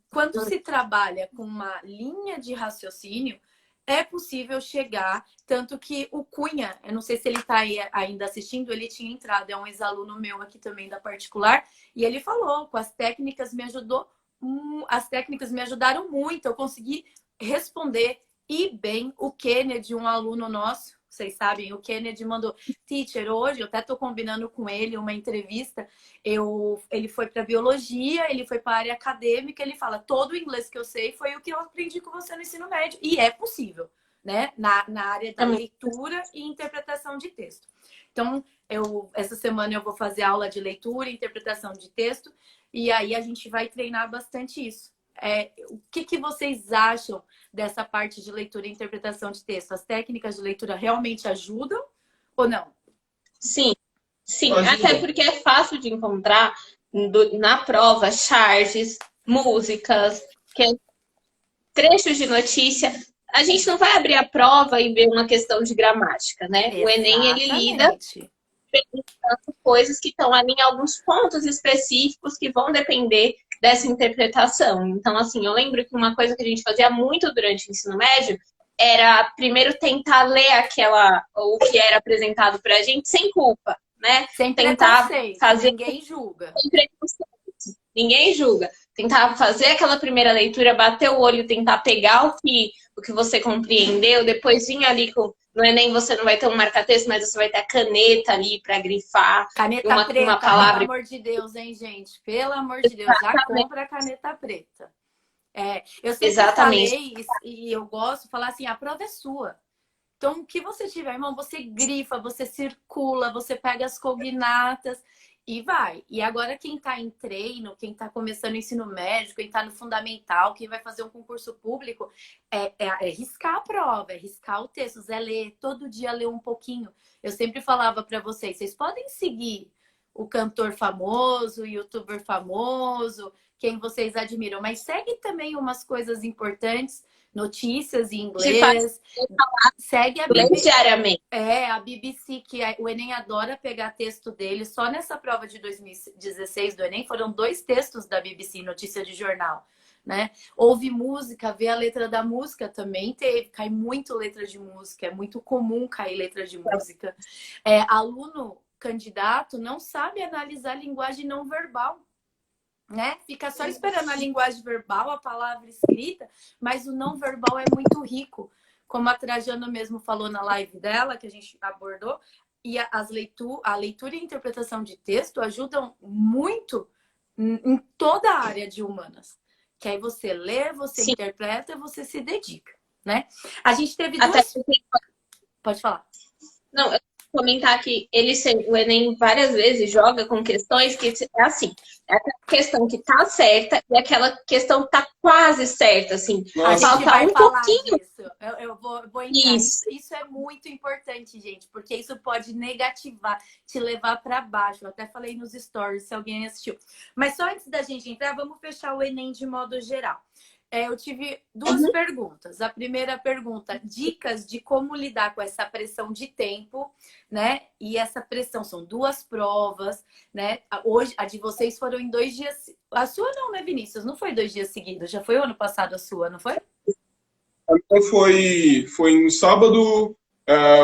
Speaker 1: quando se trabalha com uma linha de raciocínio, é possível chegar, tanto que o Cunha, eu não sei se ele está aí ainda assistindo, ele tinha entrado, é um ex-aluno meu aqui também da particular, e ele falou, com as técnicas me ajudou. As técnicas me ajudaram muito. Eu consegui responder e bem. O Kennedy, um aluno nosso, vocês sabem, o Kennedy mandou: teacher, hoje eu até estou combinando com ele uma entrevista. Ele foi para biologia, ele foi para a área acadêmica. Ele fala: todo o inglês que eu sei foi o que eu aprendi com você no ensino médio. E é possível. né? Na área da leitura e interpretação de texto. Então, essa semana eu vou fazer aula de leitura e interpretação de texto, e aí a gente vai treinar bastante isso. O que vocês acham dessa parte de leitura e interpretação de texto? As técnicas de leitura realmente ajudam ou não?
Speaker 2: Sim, sim. Até porque é fácil de encontrar na prova charges, músicas, trechos de notícia. A gente não vai abrir a prova e ver uma questão de gramática, né?
Speaker 1: Exatamente.
Speaker 2: O Enem, ele lida perguntando coisas que estão ali em alguns pontos específicos que vão depender dessa interpretação. Então, assim, eu lembro que uma coisa que a gente fazia muito durante o ensino médio era primeiro tentar ler o que era apresentado pra gente sem culpa, né?
Speaker 1: Sem
Speaker 2: tentar fazer.
Speaker 1: Ninguém julga.
Speaker 2: Ninguém julga. Tentar fazer aquela primeira leitura, bater o olho, tentar pegar o que você compreendeu, depois vir ali no Enem você não vai ter um marca-texto, mas você vai ter a caneta ali para grifar.
Speaker 1: Caneta preta,
Speaker 2: uma palavra.
Speaker 1: pelo amor de Deus, hein, gente? Pelo amor de Deus, já compra a caneta preta. Eu sempre falei, e eu gosto de falar assim, a prova é sua. Então, o que você tiver, irmão, você grifa, você circula, você pega as cognatas e vai. E agora quem tá em treino, quem tá começando o ensino médio, quem tá no fundamental, quem vai fazer um concurso público, é riscar a prova, é riscar o texto, é ler, todo dia ler um pouquinho. Eu sempre falava para vocês podem seguir o cantor famoso, o youtuber famoso, quem vocês admiram, mas segue também umas coisas importantes, notícias em inglês. Segue a BBC.
Speaker 2: Diariamente.
Speaker 1: A BBC, que o Enem adora pegar texto dele. Só nessa prova de 2016 do Enem foram 2 textos da BBC, notícia de jornal, né? Ouve música, vê a letra da música também cai muito letra de música, é muito comum cair letra de música. Aluno candidato não sabe analisar a linguagem não verbal, né? Fica só esperando a linguagem verbal, a palavra escrita, mas o não verbal é muito rico. Como a Trajano mesmo falou na live dela, que a gente abordou, e a leitura e a interpretação de texto ajudam muito em toda a área de humanas. Que aí você lê, você interpreta, você se dedica, né? A gente teve duas... Pode falar.
Speaker 2: Não, eu vou comentar que o Enem várias vezes joga com questões que é assim, é aquela questão que tá certa e aquela questão que tá quase certa, assim.
Speaker 1: Falta um pouquinho. Eu vou entrar. Isso é muito importante, gente, porque isso pode negativar, te levar para baixo. Eu até falei nos stories, se alguém assistiu. Mas só antes da gente entrar, vamos fechar o Enem de modo geral. Eu tive 2 perguntas. A primeira pergunta, dicas de como lidar com essa pressão de tempo, né? E essa pressão são 2 provas, né? Hoje, a de vocês foram em 2 dias. A sua não, né, Vinícius? Não foi 2 dias seguidos. Já foi o ano passado a sua, não foi?
Speaker 3: Então foi no sábado.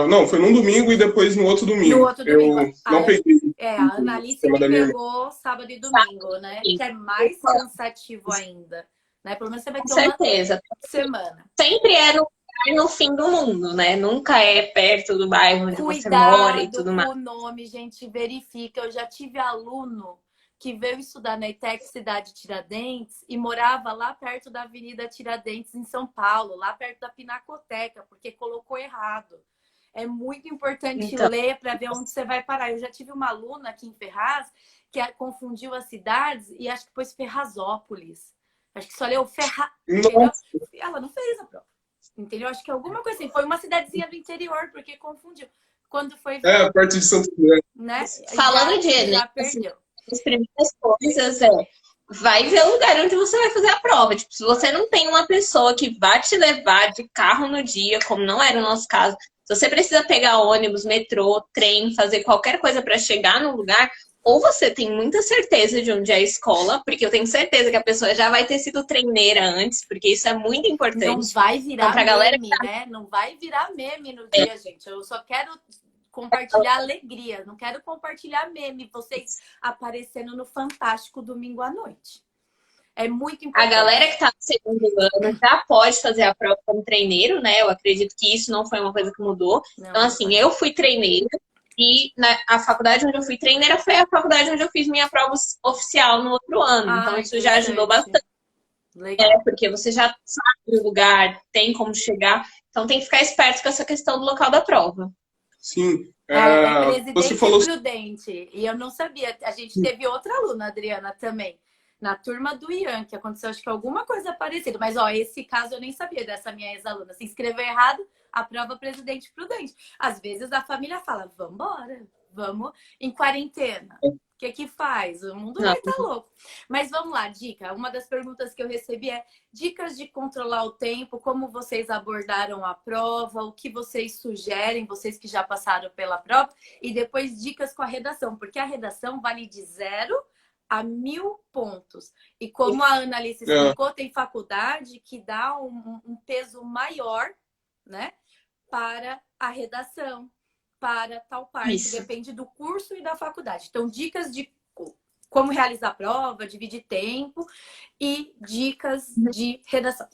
Speaker 3: Não, foi num domingo e depois no outro domingo.
Speaker 1: No outro domingo.
Speaker 3: Eu não peguei.
Speaker 1: A Analice que pegou sábado e domingo, né? Que é mais cansativo ainda. Né? Pelo menos você vai ter
Speaker 2: certeza.
Speaker 1: Uma semana.
Speaker 2: Sempre é no fim do mundo, né? Nunca é perto do bairro onde você mora e tudo mais.
Speaker 1: O nome, gente, verifica. Eu já tive aluno que veio estudar na ETEC Cidade Tiradentes e morava lá perto da Avenida Tiradentes, em São Paulo, lá perto da Pinacoteca, porque colocou errado. É muito importante ler para ver onde você vai parar. Eu já tive uma aluna aqui em Ferraz que confundiu as cidades e acho que pôs Ferrazópolis. Acho que só leu Ela não fez a prova. Entendeu? Acho que alguma coisa assim. Foi uma cidadezinha do interior, porque confundiu. Quando foi...
Speaker 3: perto de Santo André.
Speaker 1: Né?
Speaker 2: Falando de Enem, as primeiras coisas vai ver o lugar onde você vai fazer a prova. Tipo, se você não tem uma pessoa que vai te levar de carro no dia, como não era o nosso caso, se você precisa pegar ônibus, metrô, trem, fazer qualquer coisa para chegar no lugar... Ou você tem muita certeza de onde é a escola, porque eu tenho certeza que a pessoa já vai ter sido treineira antes, porque isso é muito importante.
Speaker 1: Não vai virar
Speaker 2: então, pra galera
Speaker 1: meme, né? Não vai virar meme no dia, gente. Eu só quero compartilhar alegria, não quero compartilhar meme, vocês aparecendo no Fantástico domingo à noite. É muito importante.
Speaker 2: A galera que tá no segundo ano já pode fazer a prova como treineiro, né? Eu acredito que isso não foi uma coisa que mudou. Não, então, assim, eu fui treineira. E a faculdade onde eu fui treineira foi a faculdade onde eu fiz minha prova oficial no outro ano. Então, isso já ajudou bastante.
Speaker 1: Legal.
Speaker 2: Porque você já sabe o lugar, tem como chegar. Então tem que ficar esperto com essa questão do local da prova.
Speaker 3: Sim.
Speaker 1: É
Speaker 3: Você
Speaker 1: Presidente
Speaker 3: falou.
Speaker 1: Prudente. E eu não sabia. A gente teve outra aluna, Adriana, também. Na turma do Ian, que aconteceu, acho que alguma coisa parecida. Mas, ó, esse caso eu nem sabia dessa minha ex-aluna. Se inscreveu errado, aprova Presidente Prudente. Às vezes a família fala, vambora, vamos em quarentena. O que faz? O mundo vai estar louco. Mas vamos lá, dica. Uma das perguntas que eu recebi é dicas de controlar o tempo, como vocês abordaram a prova, o que vocês sugerem, vocês que já passaram pela prova, e depois dicas com a redação, porque a redação vale de 0 a 1000 pontos. E como a Ana Alice explicou, tem faculdade que dá um peso maior, né, para a redação, para tal parte. Isso. Depende do curso e da faculdade. Então, dicas de como realizar a prova, dividir tempo e dicas de redação.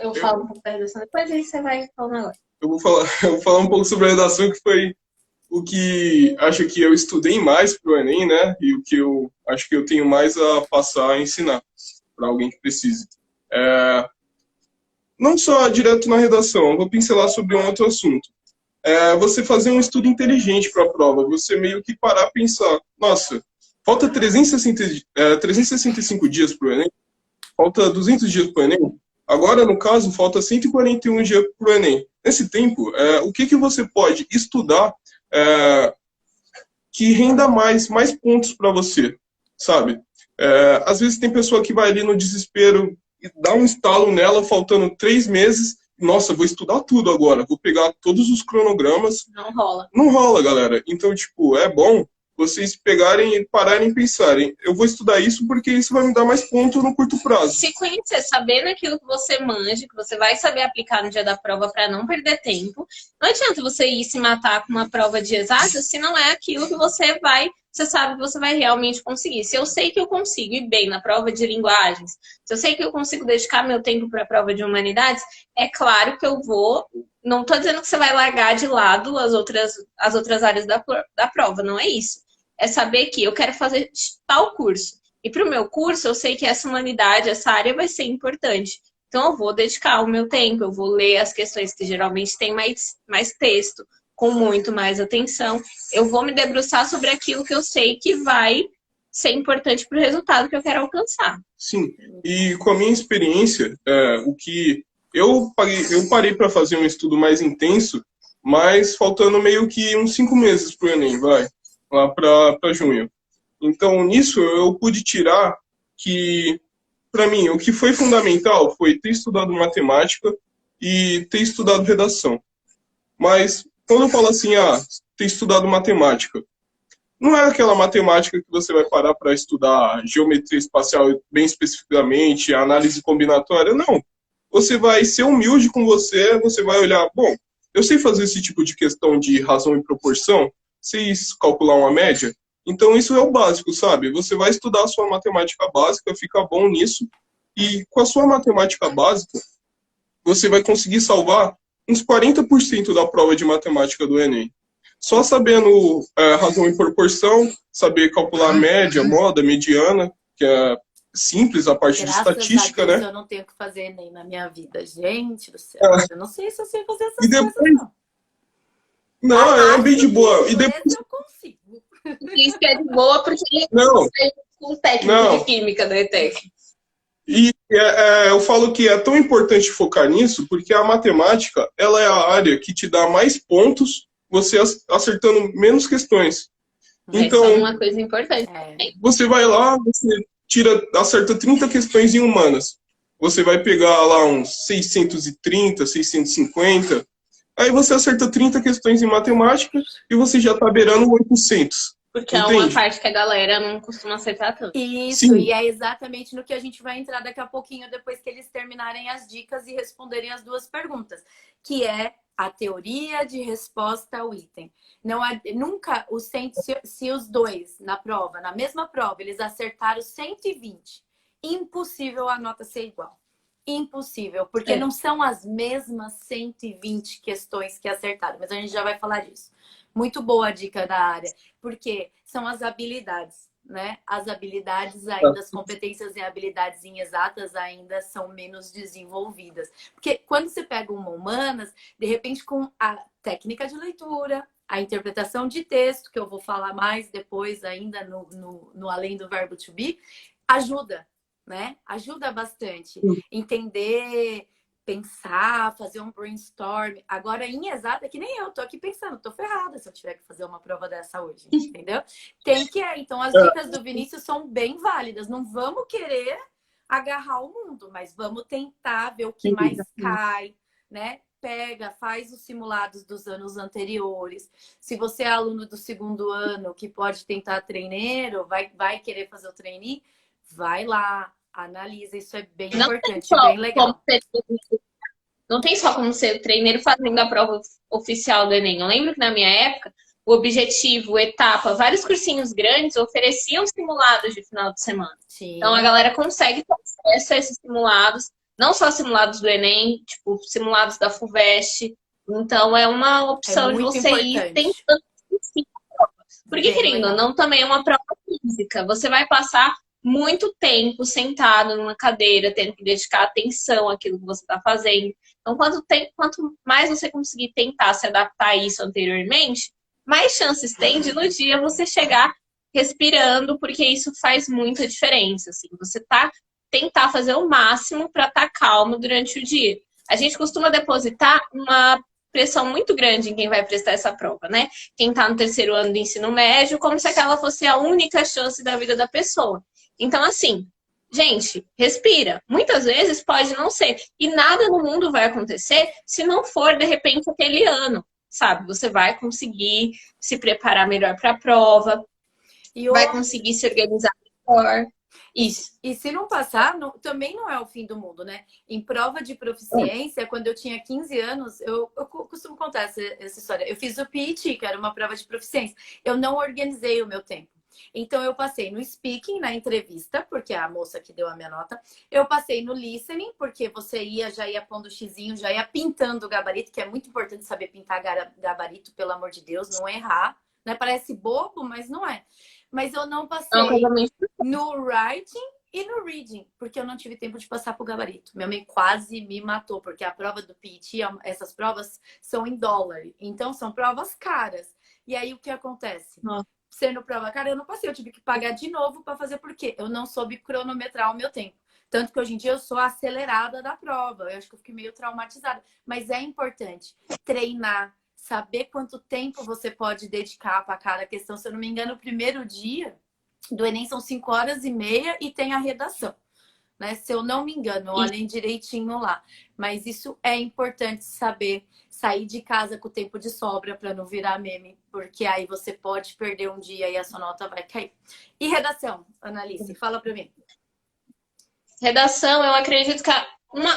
Speaker 2: Eu falo um pouco da redação, depois aí você vai falar agora.
Speaker 3: Eu vou falar um pouco sobre a redação, que foi o que acho que eu estudei mais para o Enem, né? E o que eu acho que eu tenho mais a passar a ensinar para alguém que precise. Não só direto na redação, eu vou pincelar sobre um outro assunto. Você fazer um estudo inteligente para a prova, você meio que parar a pensar, nossa, falta 365 dias para o Enem, falta 200 dias para o Enem, agora, no caso, falta 141 dias para o Enem. Nesse tempo, o que você pode estudar que renda mais pontos para você, sabe? Às vezes tem pessoa que vai ali no desespero e dá um estalo nela, faltando 3 meses, nossa, vou estudar tudo agora, vou pegar todos os cronogramas.
Speaker 2: Não rola.
Speaker 3: Não rola, galera. Então, tipo, é bom vocês pegarem, pararem e pensarem, eu vou estudar isso porque isso vai me dar mais ponto no curto prazo.
Speaker 2: Se conhecer, saber naquilo que você manja, que você vai saber aplicar no dia da prova para não perder tempo. Não adianta você ir se matar com uma prova de exatas se não é aquilo que você sabe que você vai realmente conseguir. Se eu sei que eu consigo ir bem na prova de linguagens, se eu sei que eu consigo dedicar meu tempo para a prova de humanidades, é claro que eu vou. Não estou dizendo que você vai largar de lado as outras áreas da prova, não é isso. É saber que eu quero fazer tal curso. E para o meu curso, eu sei que essa humanidade, essa área vai ser importante. Então, eu vou dedicar o meu tempo, eu vou ler as questões que geralmente tem mais texto, com muito mais atenção. Eu vou me debruçar sobre aquilo que eu sei que vai ser importante para o resultado que eu quero alcançar.
Speaker 3: Sim, e com a minha experiência, o que eu parei para fazer um estudo mais intenso, mas faltando meio que uns 5 meses para o Enem, lá para junho. Então, nisso, eu pude tirar que, para mim, o que foi fundamental foi ter estudado matemática e ter estudado redação. Mas, quando eu falo assim, ter estudado matemática, não é aquela matemática que você vai parar para estudar geometria espacial bem especificamente, análise combinatória, não. Você vai ser humilde com você vai olhar, bom, eu sei fazer esse tipo de questão de razão e proporção, sei calcular uma média, então isso é o básico, sabe? Você vai estudar a sua matemática básica, fica bom nisso, e com a sua matemática básica, você vai conseguir salvar uns 40% da prova de matemática do Enem. Só sabendo razão e proporção, saber calcular média, moda, mediana, que é simples a parte de estatística, né?
Speaker 1: Eu não tenho que fazer Enem na minha vida, gente do céu. Eu não sei se eu sei fazer essas coisas, não.
Speaker 3: Não, é bem de boa. E depois
Speaker 1: eu consigo.
Speaker 2: Isso é de boa porque
Speaker 3: não
Speaker 2: com o técnico de química da ETEC.
Speaker 3: E eu falo que é tão importante focar nisso porque a matemática, ela é a área que te dá mais pontos você acertando menos questões. Então,
Speaker 2: essa é uma coisa importante.
Speaker 3: Você vai lá, você acerta 30 questões em humanas. Você vai pegar lá uns 630, 650. Aí você acerta 30 questões em matemática e você já tá beirando 800.
Speaker 2: Porque entende? É uma parte que a galera não costuma acertar tanto.
Speaker 1: Isso, sim. E é exatamente no que a gente vai entrar daqui a pouquinho, depois que eles terminarem as dicas e responderem as 2 perguntas, que é a teoria de resposta ao item. Não há, nunca, se os 2 na mesma prova, eles acertaram 120, impossível a nota ser igual. Impossível, porque não são as mesmas 120 questões que acertaram, mas a gente já vai falar disso. Muito boa a dica da área, porque são as habilidades, né? As habilidades ainda, as competências e habilidades em exatas ainda são menos desenvolvidas. Porque quando você pega uma humanas, de repente com a técnica de leitura, a interpretação de texto, que eu vou falar mais depois ainda no Além do Verbo to Be, ajuda, né? Ajuda bastante. Entender, pensar, fazer um brainstorm. Agora, em exata, que nem eu, tô aqui pensando, tô ferrada se eu tiver que fazer uma prova dessa hoje, entendeu? Tem que Então, as dicas do Vinícius são bem válidas. Não vamos querer agarrar o mundo, mas vamos tentar ver o que mais cai, né? Pega, faz os simulados dos anos anteriores. Se você é aluno do segundo ano que pode tentar treineiro, vai querer fazer o trainee, vai lá, analisa. Isso é bem importante, bem legal.
Speaker 2: Não tem só como ser treineiro fazendo a prova oficial do Enem. Eu lembro que na minha época, o Objetivo, o Etapa, vários cursinhos grandes ofereciam simulados de final de semana.
Speaker 1: Sim.
Speaker 2: Então a galera consegue ter acesso a esses simulados. Não só simulados do Enem, tipo, simulados da FUVEST. Então, é uma opção de você ir tentando. Porque, querendo ou não, também é uma prova física. Você vai passar muito tempo sentado numa cadeira, tendo que dedicar atenção àquilo que você está fazendo. Então, quanto mais você conseguir tentar se adaptar a isso anteriormente, mais chances tem de no dia você chegar respirando, porque isso faz muita diferença. Assim. Você tentar fazer o máximo para estar calmo durante o dia. A gente costuma depositar uma pressão muito grande em quem vai prestar essa prova, né? Quem está no terceiro ano do ensino médio, como se aquela fosse a única chance da vida da pessoa. Então, assim, gente, respira. Muitas vezes pode não ser. E nada no mundo vai acontecer se não for, de repente, aquele ano, sabe? Você vai conseguir se preparar melhor para a prova, vai conseguir se organizar melhor. Isso.
Speaker 1: E se não passar, também não é o fim do mundo, né? Em prova de proficiência, quando eu tinha 15 anos, eu costumo contar essa história. Eu fiz o PIT, que era uma prova de proficiência. Eu não organizei o meu tempo. Então, eu passei no speaking, na entrevista, porque é a moça que deu a minha nota. Eu passei no listening, porque você já ia pondo o xizinho, já ia pintando o gabarito, que é muito importante saber pintar gabarito, pelo amor de Deus, não errar. Né? Parece bobo, mas não é. Mas eu não passei no writing e no reading, porque eu não tive tempo de passar pro gabarito. Minha mãe quase me matou, porque a prova do PIT, essas provas são em dólar. Então, são provas caras. E aí, o que acontece? Sendo prova cara, eu não passei. Eu tive que pagar de novo para fazer, porque eu não soube cronometrar o meu tempo. Tanto que hoje em dia eu sou acelerada da prova. Eu acho que eu fiquei meio traumatizada. Mas é importante treinar, saber quanto tempo você pode dedicar para cada questão. Se eu não me engano, o primeiro dia do Enem são 5h30 e tem a redação. Né? Se eu não me engano, olhem direitinho lá. Mas isso é importante saber, sair de casa com o tempo de sobra para não virar meme, porque aí você pode perder um dia e a sua nota vai cair. E redação, Analice, fala para mim.
Speaker 2: Redação, eu acredito que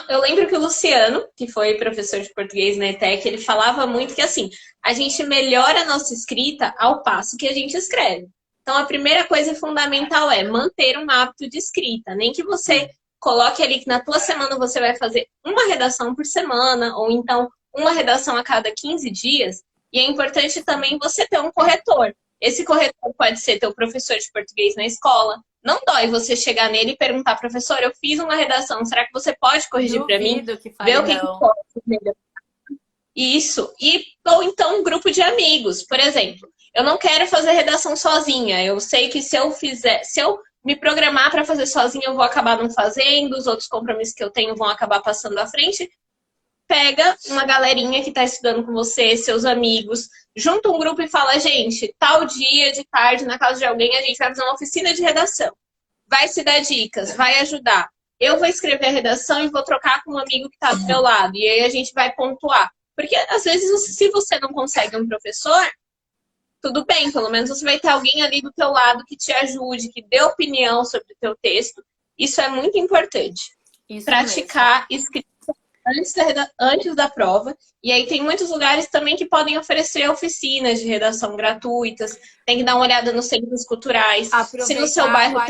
Speaker 2: eu lembro que o Luciano, que foi professor de português na ETEC, ele falava muito que assim, a gente melhora a nossa escrita ao passo que a gente escreve. Então, a primeira coisa fundamental é manter um hábito de escrita. Nem que você coloque ali que na tua semana você vai fazer uma redação por semana, ou então uma redação a cada 15 dias. E é importante também você ter um corretor. Esse corretor pode ser teu professor de português na escola. Não dói você chegar nele e perguntar, professor, eu fiz uma redação, será que você pode corrigir para mim? Ver o que pode melhorar. Isso. Ou então um grupo de amigos. Por exemplo, eu não quero fazer redação sozinha. Eu sei que se eu me programar para fazer sozinha, eu vou acabar não fazendo, os outros compromissos que eu tenho vão acabar passando à frente. Pega uma galerinha que está estudando com você, seus amigos, junta um grupo e fala, gente, tal dia de tarde, na casa de alguém, a gente vai fazer uma oficina de redação. Vai se dar dicas, vai ajudar. Eu vou escrever a redação e vou trocar com um amigo que está do meu lado. E aí a gente vai pontuar. Porque, às vezes, se você não consegue um professor, tudo bem, pelo menos você vai ter alguém ali do teu lado que te ajude, que dê opinião sobre o teu texto. Isso é muito importante.
Speaker 1: Isso
Speaker 2: praticar escrita antes da prova. E aí tem muitos lugares também que podem oferecer oficinas de redação gratuitas. Tem que dar uma olhada nos centros culturais.
Speaker 1: Aproveitar
Speaker 2: se no seu bairro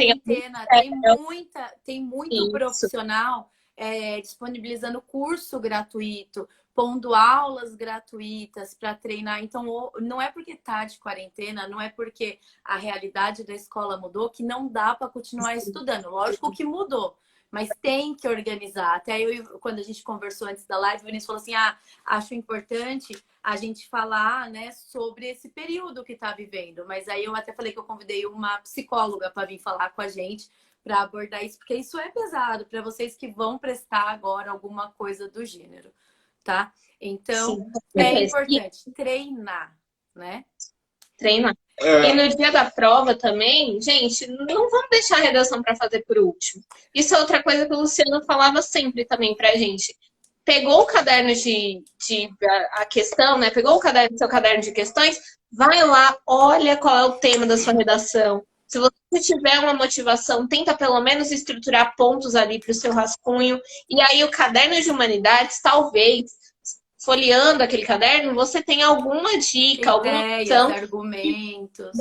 Speaker 1: tem muito profissional disponibilizando curso gratuito, pondo aulas gratuitas para treinar. Então, não é porque tá de quarentena, não é porque a realidade da escola mudou que não dá para continuar estudando. Lógico que mudou, mas tem que organizar. Até quando a gente conversou antes da live, o Vinícius falou assim, acho importante a gente falar, né, sobre esse período que está vivendo. Mas aí eu até falei que eu convidei uma psicóloga para vir falar com a gente para abordar isso, porque isso é pesado para vocês que vão prestar agora alguma coisa do gênero, tá? Então, é importante treinar, né?
Speaker 2: Treinar. E no dia da prova também, gente, não vamos deixar a redação para fazer por último. Isso é outra coisa que o Luciano falava sempre também pra gente. Pegou o caderno a questão, né? Pegou seu caderno de questões, vai lá, olha qual é o tema da sua redação. Se você tiver uma motivação, tenta pelo menos estruturar pontos ali para o seu rascunho. E aí o caderno de humanidades, talvez, folheando aquele caderno, você tem alguma dica, alguma opção,
Speaker 1: argumentos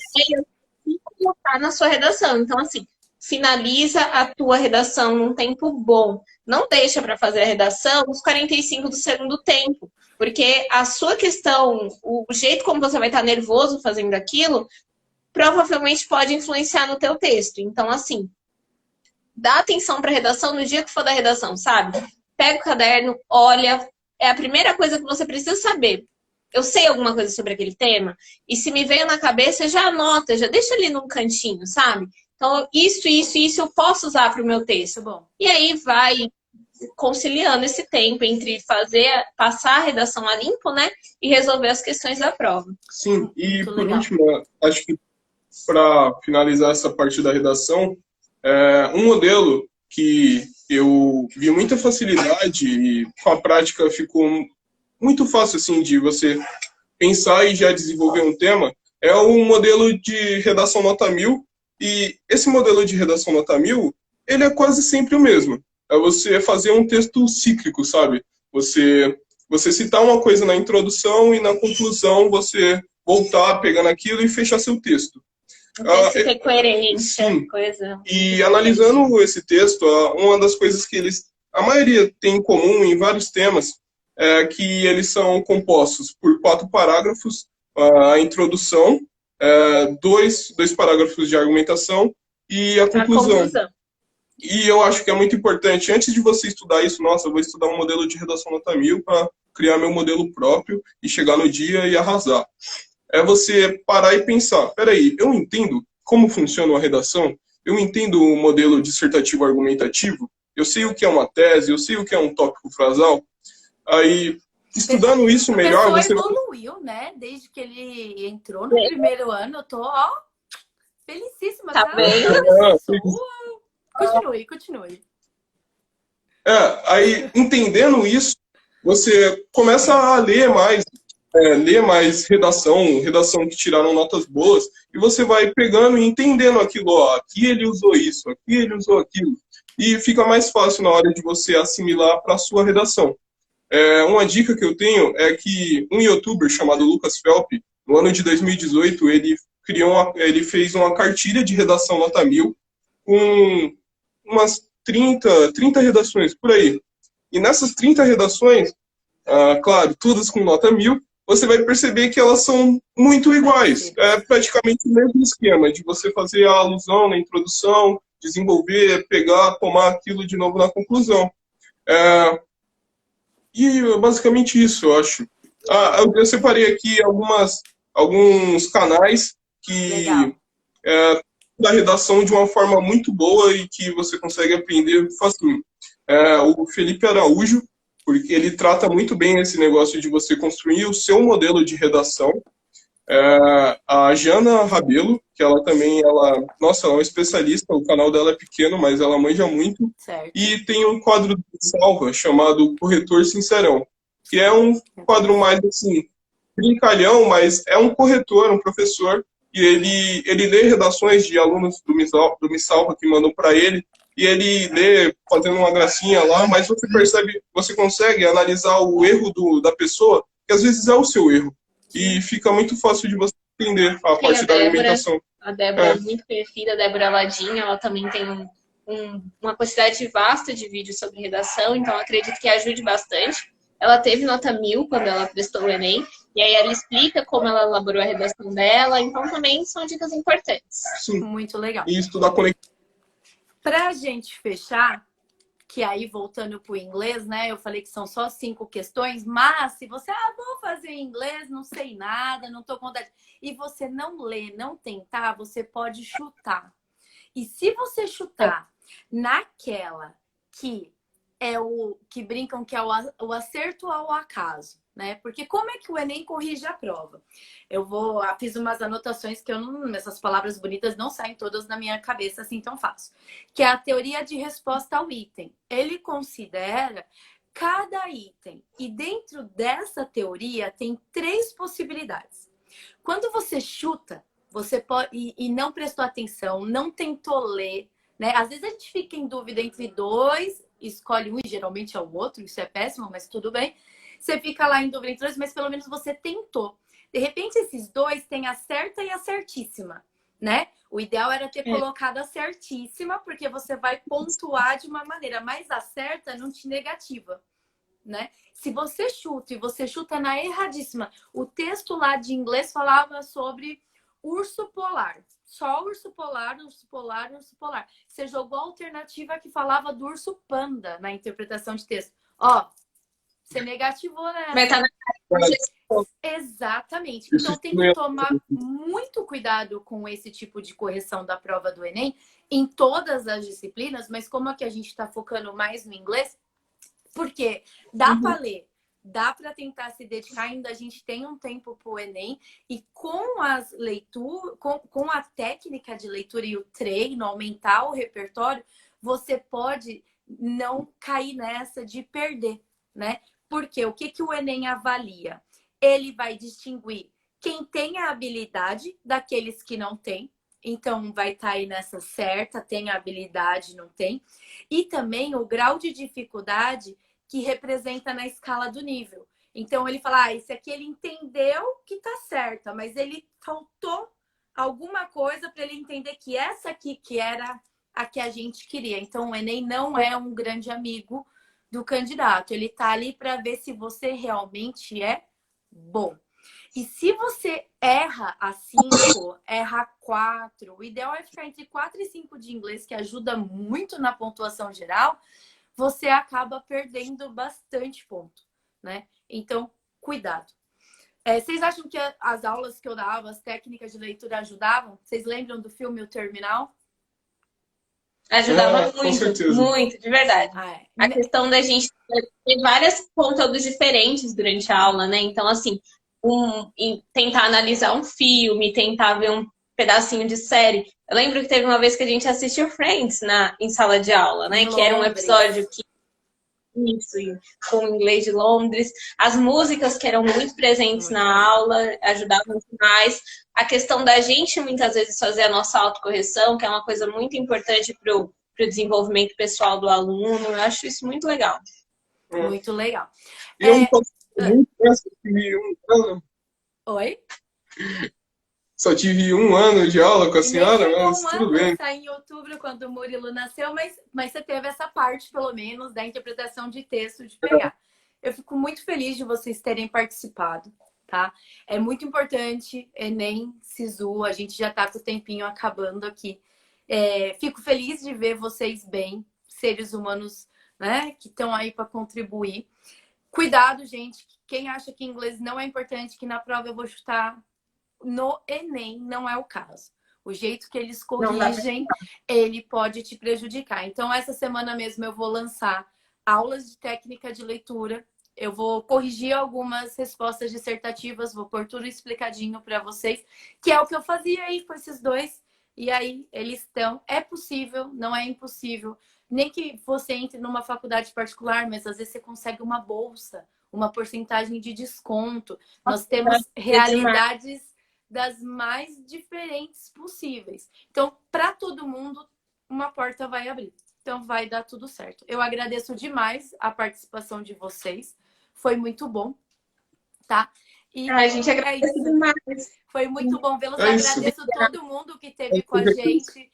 Speaker 2: e colocar na sua redação. Então, assim, finaliza a tua redação num tempo bom. Não deixa para fazer a redação nos 45 do segundo tempo, porque a sua questão, o jeito como você vai estar nervoso fazendo aquilo, provavelmente pode influenciar no teu texto. Então, assim, dá atenção para a redação no dia que for da redação, sabe? Pega o caderno, olha, é a primeira coisa que você precisa saber. Eu sei alguma coisa sobre aquele tema, e se me veio na cabeça, já anota, já deixa ali num cantinho, sabe? Então, isso eu posso usar para o meu texto.
Speaker 1: Bom.
Speaker 2: E aí vai conciliando esse tempo entre passar a redação a limpo, né? E resolver as questões da prova.
Speaker 3: Sim, e por último, acho que para finalizar essa parte da redação, um modelo que eu vi muita facilidade e com a prática ficou muito fácil assim de você pensar e já desenvolver um tema, é o modelo de redação nota 1000. E esse modelo de redação nota 1000, ele é quase sempre o mesmo. É você fazer um texto cíclico, sabe? Você citar uma coisa na introdução e na conclusão você voltar pegando aquilo e fechar seu texto.
Speaker 2: Tem que ter coerência,
Speaker 3: sim.
Speaker 2: Coisa.
Speaker 3: E analisando esse texto, uma das coisas que a maioria tem em comum em vários temas é que eles são compostos por 4 parágrafos, a introdução, 2 parágrafos de argumentação e a conclusão. E eu acho que é muito importante, antes de você estudar isso, nossa, eu vou estudar um modelo de redação nota 1000 para criar meu modelo próprio e chegar no dia e arrasar. É você parar e pensar, peraí, eu entendo como funciona uma redação, eu entendo o modelo dissertativo argumentativo, eu sei o que é uma tese, eu sei o que é um tópico frasal. Aí, estudando isso melhor...
Speaker 1: A pessoa evoluiu, né? Desde que ele entrou no primeiro ano, eu tô, felicíssima.
Speaker 2: Tá bem.
Speaker 1: Continue.
Speaker 3: Aí, entendendo isso, você começa a ler mais redação que tiraram notas boas, e você vai pegando e entendendo aquilo, aqui ele usou isso, aqui ele usou aquilo, e fica mais fácil na hora de você assimilar para a sua redação. Uma dica que eu tenho é que um youtuber chamado Lucas Felp, no ano de 2018, ele fez uma cartilha de redação nota 1000 com umas 30 redações por aí. E nessas 30 redações, claro, todas com nota 1000, você vai perceber que elas são muito iguais. É praticamente o mesmo esquema de você fazer a alusão na introdução, desenvolver, pegar, tomar aquilo de novo na conclusão. E basicamente isso, eu acho. Eu separei aqui alguns canais que da redação de uma forma muito boa e que você consegue aprender facinho. O Felipe Araújo, porque ele trata muito bem esse negócio de você construir o seu modelo de redação. A Jana Rabelo, que ela também, nossa, ela é uma especialista, o canal dela é pequeno, mas ela manja muito.
Speaker 1: Certo.
Speaker 3: E tem um quadro de salva chamado Corretor Sincerão, que é um quadro mais assim, brincalhão, mas é um corretor, um professor, e ele lê redações de alunos do Me Salva que mandam para ele, e ele lê fazendo uma gracinha lá, mas você consegue analisar o erro da pessoa, que às vezes é o seu erro. E fica muito fácil de você entender a parte da alimentação.
Speaker 2: A Débora é muito conhecida, a Débora Ladinha, ela também tem um uma quantidade vasta de vídeos sobre redação, então acredito que ajude bastante. Ela teve nota 1000 quando ela prestou o Enem, e aí ela explica como ela elaborou a redação dela, então também são dicas importantes.
Speaker 3: Sim.
Speaker 1: Muito legal.
Speaker 3: E estudar conexão.
Speaker 1: Pra gente fechar, que aí voltando pro inglês, né? Eu falei que são só 5 questões, mas se você, vou fazer em inglês, não sei nada, não tô com vontade, e você não lê, não tentar, você pode chutar. E se você chutar naquela que é o que brincam que é o acerto ao acaso, né? Porque como é que o Enem corrige a prova? Fiz umas anotações que essas palavras bonitas não saem todas na minha cabeça assim tão fácil. Que é a teoria de resposta ao item. Ele considera cada item. E dentro dessa teoria tem 3 possibilidades. Quando você chuta, você pode e não prestou atenção, não tentou ler, né? Às vezes a gente fica em dúvida entre 2, escolhe um e geralmente é o outro, isso é péssimo, mas tudo bem. Você fica lá em dúvida entre 2, mas pelo menos você tentou. De repente, esses 2 têm a certa e a certíssima, né? O ideal era ter colocado a certíssima, porque você vai pontuar de uma maneira, mas a certa não te negativa, né? Se você chuta e você chuta na erradíssima, o texto lá de inglês falava sobre urso polar. Só urso polar, urso polar, urso polar. Você jogou a alternativa que falava do urso panda na interpretação de texto. Ó, você negativou, né? Exatamente. Então tem que tomar muito cuidado com esse tipo de correção da prova do Enem em todas as disciplinas, mas como aqui a gente está focando mais no inglês, porque dá para ler, dá para tentar se dedicar, ainda a gente tem um tempo para o Enem, e com as leituras, com a técnica de leitura e o treino, aumentar o repertório, você pode não cair nessa de perder, né? Porque o que o Enem avalia? Ele vai distinguir quem tem a habilidade daqueles que não têm. Então, vai estar aí nessa certa, tem a habilidade, não tem. E também o grau de dificuldade que representa na escala do nível. Então, ele fala, esse aqui ele entendeu que tá certa, mas ele faltou alguma coisa para ele entender que essa aqui que era a que a gente queria. Então, o Enem não é um grande amigo do candidato. Ele tá ali para ver se você realmente é bom. E se você erra a 5, erra 4, o ideal é ficar entre 4 e 5 de inglês, que ajuda muito na pontuação geral, você acaba perdendo bastante ponto, né? Então, cuidado. Vocês acham que as aulas que eu dava, as técnicas de leitura ajudavam? Vocês lembram do filme O Terminal?
Speaker 2: Ajudava muito, muito, de verdade. A questão da gente ter vários conteúdos diferentes durante a aula, né? Então, assim, tentar analisar um filme, tentar ver um pedacinho de série. Eu lembro que teve uma vez que a gente assistiu Friends em sala de aula, né? Que era um episódio que com o inglês de Londres. As músicas que eram muito presentes na aula ajudavam demais. A questão da gente, muitas vezes, fazer a nossa autocorreção, que é uma coisa muito importante para o desenvolvimento pessoal do aluno. Eu acho isso muito legal.
Speaker 1: Muito legal.
Speaker 3: Eu não posso tive um ano.
Speaker 1: Oi?
Speaker 3: Só tive 1 ano de aula com a senhora, mas tudo bem.
Speaker 1: Tá em outubro, quando o Murilo nasceu, mas você teve essa parte, pelo menos, da interpretação de texto de pegar. Eu fico muito feliz de vocês terem participado, tá? É muito importante, Enem, Sisu, a gente já tá com o tempinho acabando aqui. Fico feliz de ver vocês bem, seres humanos, né, que estão aí para contribuir. Cuidado, gente, quem acha que inglês não é importante, que na prova eu vou chutar, no Enem não é o caso. O jeito que eles corrigem, ele pode te prejudicar. Então, essa semana mesmo eu vou lançar aulas de técnica de leitura. Eu vou corrigir algumas respostas dissertativas, vou pôr tudo explicadinho para vocês, que é o que eu fazia aí com esses 2. E aí, eles estão... É possível, não é impossível. Nem que você entre numa faculdade particular, mas às vezes você consegue uma bolsa, uma porcentagem de desconto. Nós temos realidades das mais diferentes possíveis. Então, para todo mundo, uma porta vai abrir. Então, vai dar tudo certo. Eu agradeço demais a participação de vocês. Foi muito bom, tá? E
Speaker 2: a gente agradece demais.
Speaker 1: Foi muito bom vê-los. Agradeço todo mundo que esteve com a gente.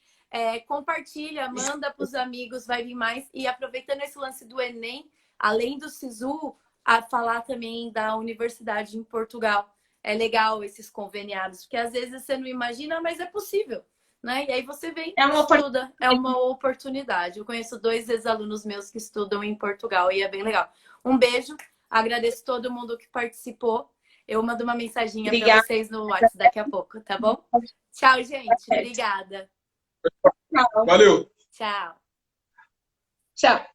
Speaker 1: Compartilha, manda para os amigos, vai vir mais. E aproveitando esse lance do Enem, além do SISU, a falar também da universidade em Portugal. É legal esses conveniados, porque às vezes você não imagina, mas é possível, né? E aí você vem e estuda. É uma oportunidade. Eu conheço 2 ex-alunos meus que estudam em Portugal e é bem legal. Um beijo, agradeço todo mundo que participou. Eu mando uma mensaginha para vocês no WhatsApp daqui a pouco, tá bom? Tchau, gente. Obrigada.
Speaker 3: Valeu.
Speaker 1: Tchau.
Speaker 2: Tchau.